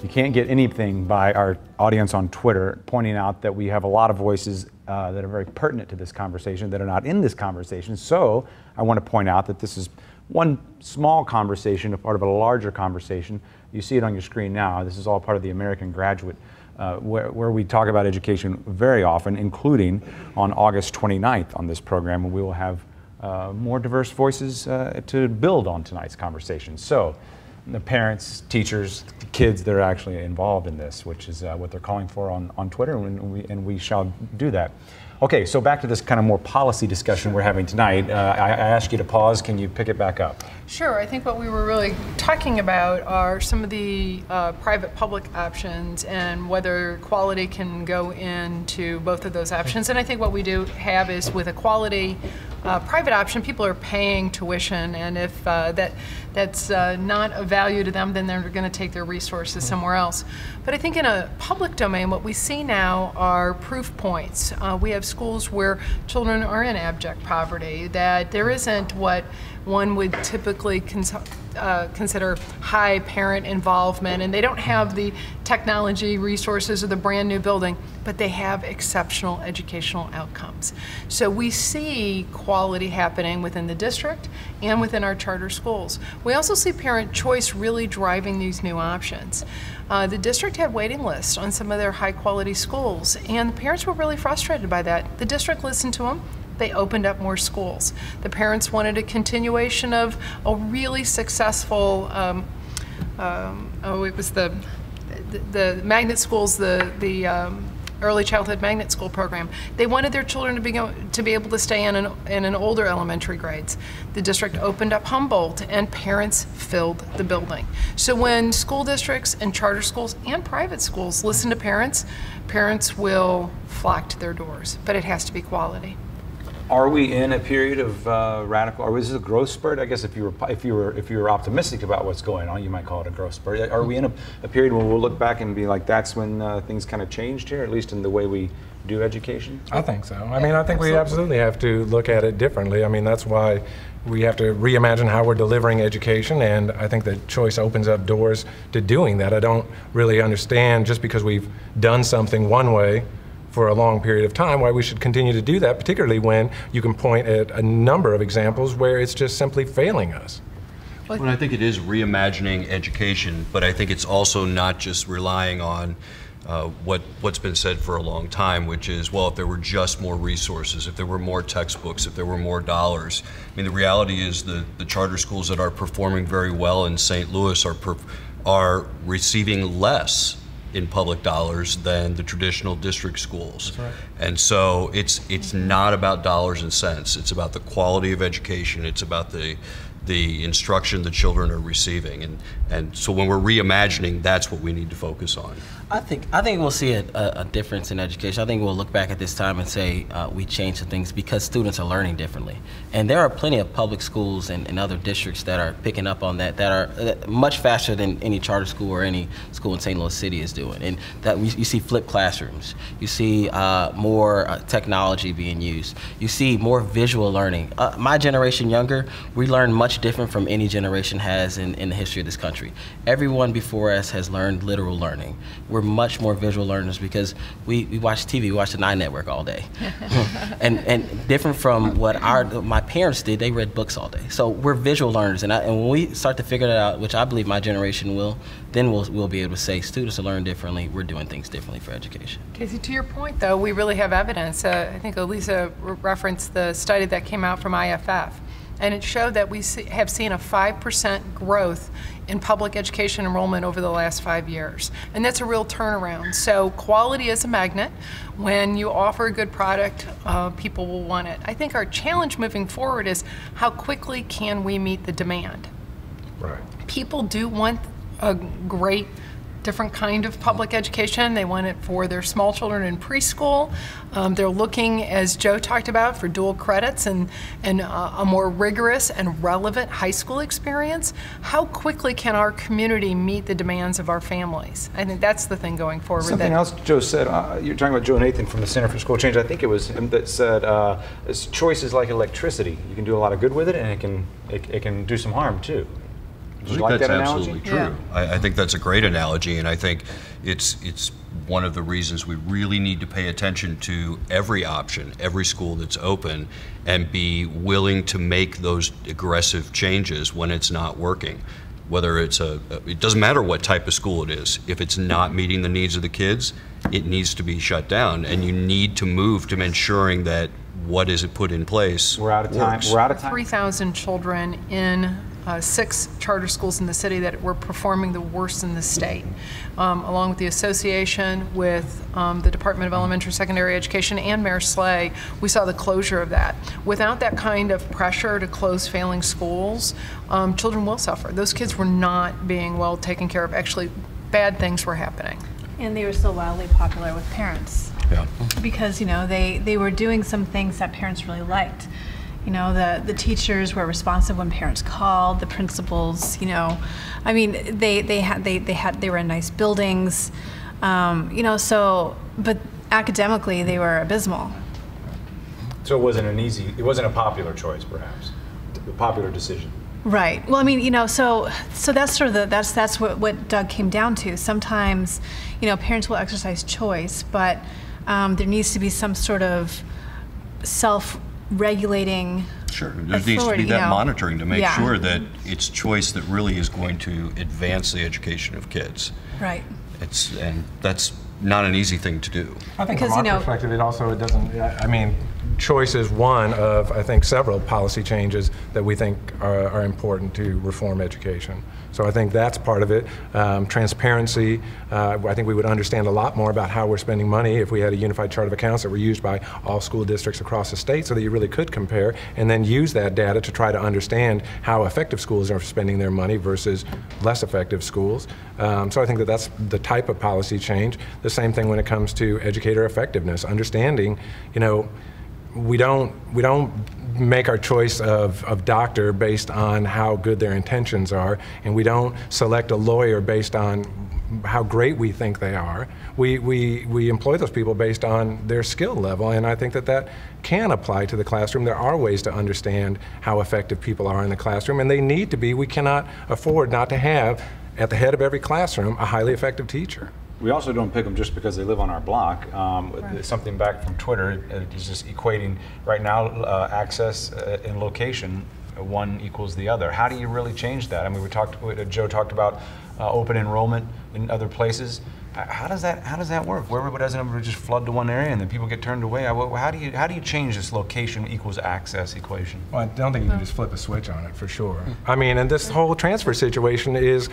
You can't get anything by our audience on Twitter pointing out that we have a lot of voices that are very pertinent to this conversation that are not in this conversation. So I want to point out that this is one small conversation, a part of a larger conversation. You see it on your screen now. This is all part of the American Graduate, where we talk about education very often, including on August 29th on this program, when we will have more diverse voices to build on tonight's conversation. So the parents, teachers, the kids that are actually involved in this, which is what they're calling for on Twitter, and we shall do that. Okay, so back to this kind of more policy discussion we're having tonight. I asked you to pause. Can you pick it back up? Sure. I think what we were really talking about are some of the private-public options and whether quality can go into both of those options. And I think what we do have is with a quality private option, people are paying tuition, and if that's not of value to them, then they're going to take their resources somewhere else. But I think in a public domain, what we see now are proof points. We have schools where children are in abject poverty, that there isn't what one would typically consider high parent involvement, and they don't have the technology resources or the brand new building, but they have exceptional educational outcomes. So we see quality happening within the district and within our charter schools. We also see parent choice really driving these new options. The district had waiting lists on some of their high quality schools, and the parents were really frustrated by that. The district listened to them. They opened up more schools. The parents wanted a continuation of a really successful, it was the magnet schools, the early childhood magnet school program. They wanted their children to be able to stay in an older elementary grades. The district opened up Humboldt, and parents filled the building. So when school districts and charter schools and private schools listen to parents, parents will flock to their doors, but it has to be quality. Are we in a period of radical, or is this a growth spurt? I guess if you were optimistic about what's going on, you might call it a growth spurt. Are we in a period where we'll look back and be like, that's when things kind of changed here, at least in the way we do education? I think so. I mean, I think we absolutely have to look at it differently. I mean, that's why we have to reimagine how we're delivering education, and I think that choice opens up doors to doing that. I don't really understand, just because we've done something one way for a long period of time, why we should continue to do that, particularly when you can point at a number of examples where it's just simply failing us. Well, I think it is reimagining education, but I think it's also not just relying on what's been said for a long time, which is, well, if there were just more resources, if there were more textbooks, if there were more dollars. I mean, the reality is the charter schools that are performing very well in St. Louis are are receiving less in public dollars than the traditional district schools. That's right. And so it's not about dollars and cents. It's about the quality of education. It's about the instruction the children are receiving. And so when we're reimagining, that's what we need to focus on. I think we'll see a difference in education. I think we'll look back at this time and say we changed some things because students are learning differently. And there are plenty of public schools and other districts that are picking up on that are much faster than any charter school or any school in St. Louis City is doing. And that you see flipped classrooms. You see more technology being used. You see more visual learning. My generation younger, we learn much different from any generation has in the history of this country. Everyone before us has learned literal learning. We're much more visual learners because we watch TV, we watch the 9 Network all day. and different from what my parents did, they read books all day. So we're visual learners, and when we start to figure that out, which I believe my generation will, then we'll be able to say students are learning differently, we're doing things differently for education. Casey, to your point though, we really have evidence. I think Elisa referenced the study that came out from IFF. And it showed that we have seen a 5% growth in public education enrollment over the last 5 years. And that's a real turnaround. So quality is a magnet. When you offer a good product, people will want it. I think our challenge moving forward is how quickly can we meet the demand? Right. People do want a great different kind of public education. They want it for their small children in preschool. They're looking, as Joe talked about, for dual credits and a more rigorous and relevant high school experience. How quickly can our community meet the demands of our families? I think that's the thing going forward. Something else Joe said, you're talking about Joe Nathan from the Center for School Change. I think it was him that said, choice is like electricity. You can do a lot of good with it, and it can do some harm too. I think that's absolutely true. Yeah. I think that's a great analogy, and I think it's one of the reasons we really need to pay attention to every option, every school that's open, and be willing to make those aggressive changes when it's not working. Whether it doesn't matter what type of school it is. If it's not meeting the needs of the kids, it needs to be shut down, and you need to move to ensuring that what is it put in place. We're out of time. Works. We're out of time. 3,000 children in 6 charter schools in the city that were performing the worst in the state, along with the association, with the Department of Elementary and Secondary Education and Mayor Slay. We saw the closure of that. Without that kind of pressure to close failing schools, children will suffer. Those kids were not being well taken care of. Actually, bad things were happening. And they were so wildly popular with parents. Yeah. Because, you know, they were doing some things that parents really liked. You know, the teachers were responsive when parents called. The principals, you know, I mean, they were in nice buildings, you know. So, but academically, they were abysmal. So it wasn't a popular choice, perhaps, a popular decision. Right. Well, I mean, you know, so that's sort of that's what Doug came down to. Sometimes, you know, parents will exercise choice, but there needs to be some sort of self-regulating Sure. There authority, needs to be that you know? monitoring to make Yeah. sure that it's choice that really is going to advance the education of kids. Right. And that's not an easy thing to do. I think Because, from you our know, perspective, it doesn't, I mean, choice is one of, I think, several policy changes that we think are important to reform education. So I think that's part of it. Transparency, I think we would understand a lot more about how we're spending money if we had a unified chart of accounts that were used by all school districts across the state, so that you really could compare and then use that data to try to understand how effective schools are spending their money versus less effective schools. So I think that that's the type of policy change. The same thing when it comes to educator effectiveness, understanding, you know, we don't make our choice of doctor based on how good their intentions are, and we don't select a lawyer based on how great we think they are. We employ those people based on their skill level, and I think that can apply to the classroom. There are ways to understand how effective people are in the classroom, and they need to be. We cannot afford not to have, at the head of every classroom, a highly effective teacher. We also don't pick them just because they live on our block. Right. Something back from Twitter is just equating right now access and location, one equals the other. How do you really change that? I mean, Joe talked about open enrollment in other places. How does that work? Where everybody doesn't just flood to one area and then people get turned away? How do you change this location equals access equation? Well, I don't think you can just flip a switch on it, for sure. I mean, and this whole transfer situation is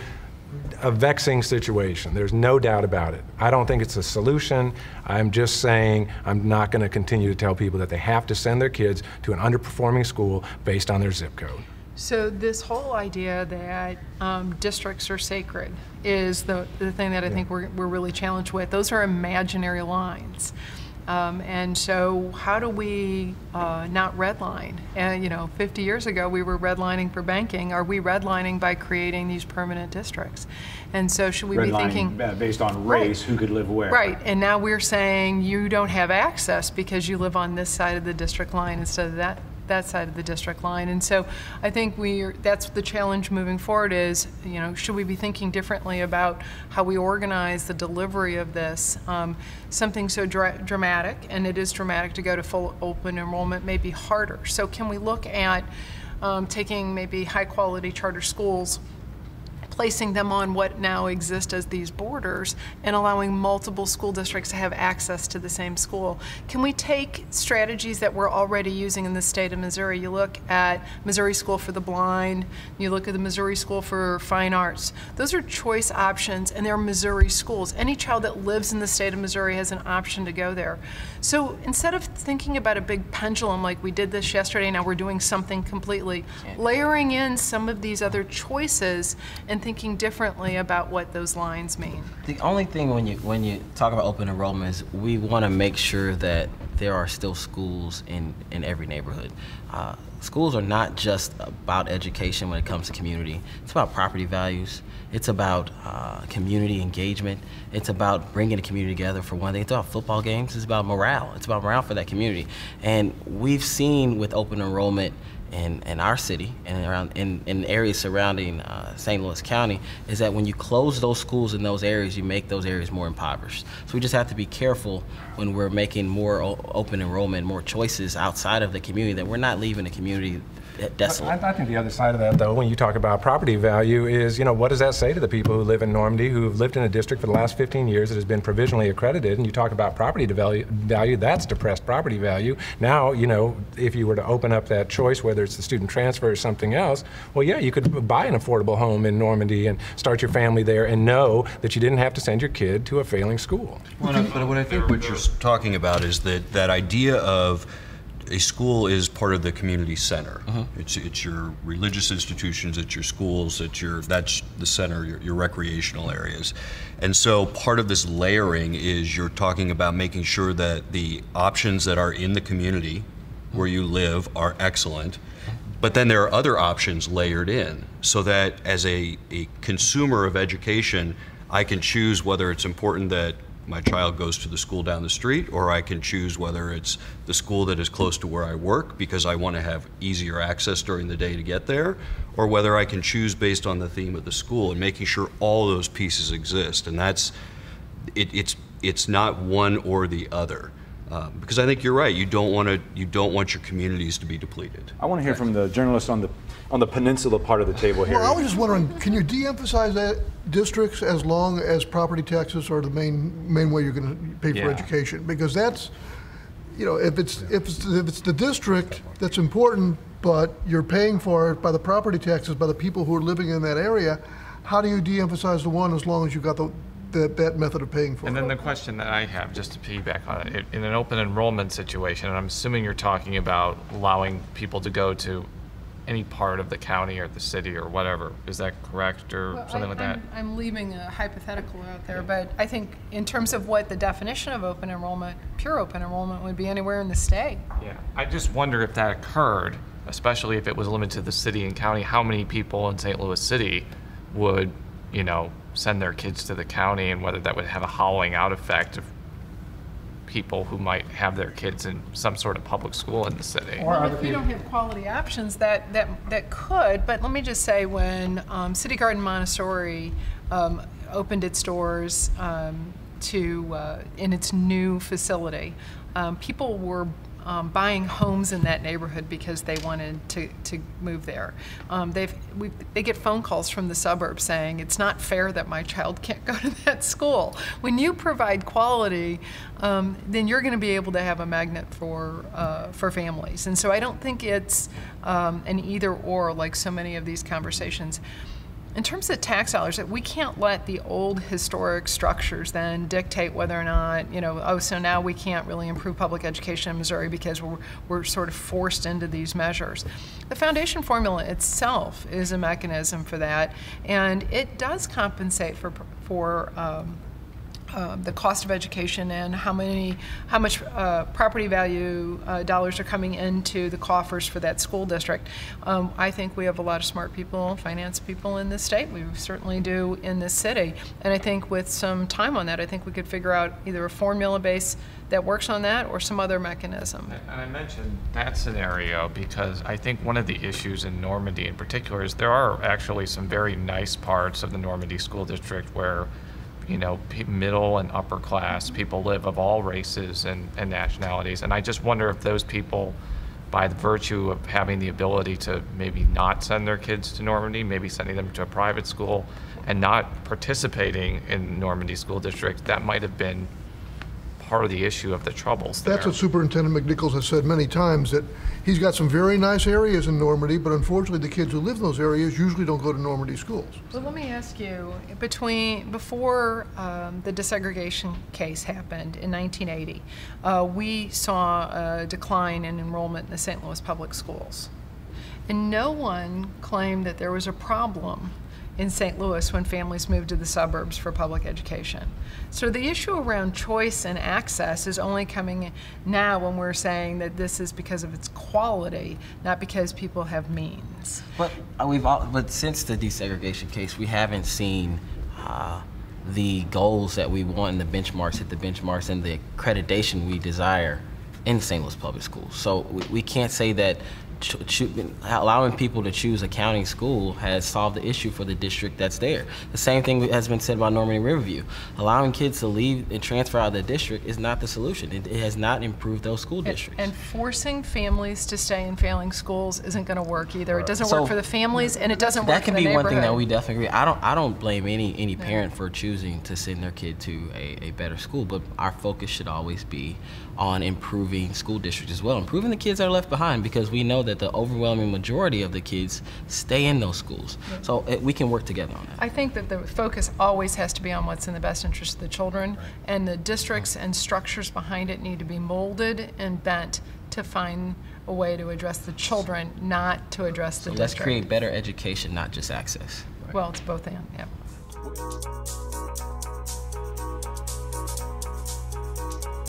a vexing situation. There's no doubt about it. I don't think it's a solution. I'm just saying I'm not going to continue to tell people that they have to send their kids to an underperforming school based on their zip code. So this whole idea that districts are sacred is the thing that I think we're really challenged with. Those are imaginary lines. And so how do we not redline? And 50 years ago we were redlining for banking. Are we redlining by creating these permanent districts? And so should we be thinking based on race, who could live where? Right, and now we're saying you don't have access because you live on this side of the district line instead of that side of the district line. And so I think that's the challenge moving forward is, should we be thinking differently about how we organize the delivery of this? Something so dramatic, and it is dramatic to go to full open enrollment, may be harder. So can we look at taking maybe high quality charter schools, placing them on what now exist as these borders and allowing multiple school districts to have access to the same school? Can we take strategies that we're already using in the state of Missouri? You look at Missouri School for the Blind, you look at the Missouri School for Fine Arts. Those are choice options, and they're Missouri schools. Any child that lives in the state of Missouri has an option to go there. So instead of thinking about a big pendulum like we did this yesterday, now we're doing something completely, layering in some of these other choices and thinking differently about what those lines mean. The only thing when you talk about open enrollment is we want to make sure that there are still schools in every neighborhood. Schools are not just about education when it comes to community. It's about property values. It's about community engagement. It's about bringing the community together for one thing. It's about football games. It's about morale. It's about morale for that community. And we've seen with open enrollment in our city and around in areas surrounding St. Louis County is that when you close those schools in those areas, you make those areas more impoverished. So we just have to be careful when we're making more open enrollment, more choices outside of the community, that we're not leaving the community desolate. I think the other side of that, though, when you talk about property value is, what does that say to the people who live in Normandy, who have lived in a district for the last 15 years that has been provisionally accredited, and you talk about property value, that's depressed property value. Now, if you were to open up that choice, whether it's the student transfer or something else, well, yeah, you could buy an affordable home in Normandy and start your family there and know that you didn't have to send your kid to a failing school. Well, but what I think what you're talking about is that idea of a school is part of the community center. It's your religious institutions, it's your schools, that's the center, your recreational areas. And so part of this layering is you're talking about making sure that the options that are in the community where you live are excellent, but then there are other options layered in so that as a consumer of education, I can choose whether it's important that my child goes to the school down the street, or I can choose whether it's the school that is close to where I work because I want to have easier access during the day to get there, or whether I can choose based on the theme of the school, and making sure all those pieces exist. And it's not one or the other. Because I think you're right. You don't want your communities to be depleted. I want to hear from the journalists on the peninsula part of the table here. Well, I was just wondering, can you de-emphasize that districts as long as property taxes are the main way you're going to pay for education? Because that's, if it's the district that's important, but you're paying for it by the property taxes by the people who are living in that area, how do you de-emphasize the one as long as you've got that method of paying for it? And then the question that I have, just to piggyback on it, in an open enrollment situation, and I'm assuming you're talking about allowing people to go to any part of the county or the city or whatever, is that correct, or something like that? I'm leaving a hypothetical out there, but I think in terms of what the definition of open enrollment, pure open enrollment would be anywhere in the state. Yeah, I just wonder if that occurred, especially if it was limited to the city and county, how many people in St. Louis City would, send their kids to the county, and whether that would have a hollowing out effect of people who might have their kids in some sort of public school in the city. Well, if you don't have quality options, that could, but let me just say, when City Garden Montessori opened its doors in its new facility, people were buying homes in that neighborhood because they wanted to move there. They get phone calls from the suburbs saying, it's not fair that my child can't go to that school. When you provide quality, then you're going to be able to have a magnet for families. And so I don't think it's an either or like so many of these conversations. in terms of tax dollars, we can't let the old historic structures then dictate whether or not, oh, so now we can't really improve public education in Missouri because we're sort of forced into these measures. The foundation formula itself is a mechanism for that, and it does compensate for the cost of education and how much property value dollars are coming into the coffers for that school district. I think we have a lot of smart people, finance people in this state. We certainly do in this city. And I think with some time on that, I think we could figure out either a formula base that works on that or some other mechanism. And I mentioned that scenario because I think one of the issues in Normandy in particular is there are actually some very nice parts of the Normandy School District where middle and upper class people live of all races and nationalities. And I just wonder if those people, by the virtue of having the ability to maybe not send their kids to Normandy, maybe sending them to a private school and not participating in Normandy School District, that might have been part of the issue of the troubles there. That's what Superintendent McNichols has said many times, that he's got some very nice areas in Normandy, but unfortunately the kids who live in those areas usually don't go to Normandy schools. Well, let me ask you, before the desegregation case happened in 1980, we saw a decline in enrollment in the St. Louis public schools. And no one claimed that there was a problem in St. Louis when families moved to the suburbs for public education. So the issue around choice and access is only coming now when we're saying that this is because of its quality, not because people have means. But since the desegregation case, we haven't seen the goals that we want and the benchmarks and the accreditation we desire in St. Louis public schools. So we can't say that allowing people to choose a county school has solved the issue for the district that's there. The same thing has been said about Normandy Riverview. Allowing kids to leave and transfer out of the district is not the solution. It has not improved those school districts. And forcing families to stay in failing schools isn't going to work either. It doesn't work for the families, and it doesn't work for the neighborhood. That can be one thing that we definitely agree. I don't blame any parent for choosing to send their kid to a better school, but our focus should always be on improving school districts as well, improving the kids that are left behind, because we know that the overwhelming majority of the kids stay in those schools. So we can work together on that. I think that the focus always has to be on what's in the best interest of the children, and the districts and structures behind it need to be molded and bent to find a way to address the children, not to address the district. Let's create better education, not just access. Well, it's both and, yeah.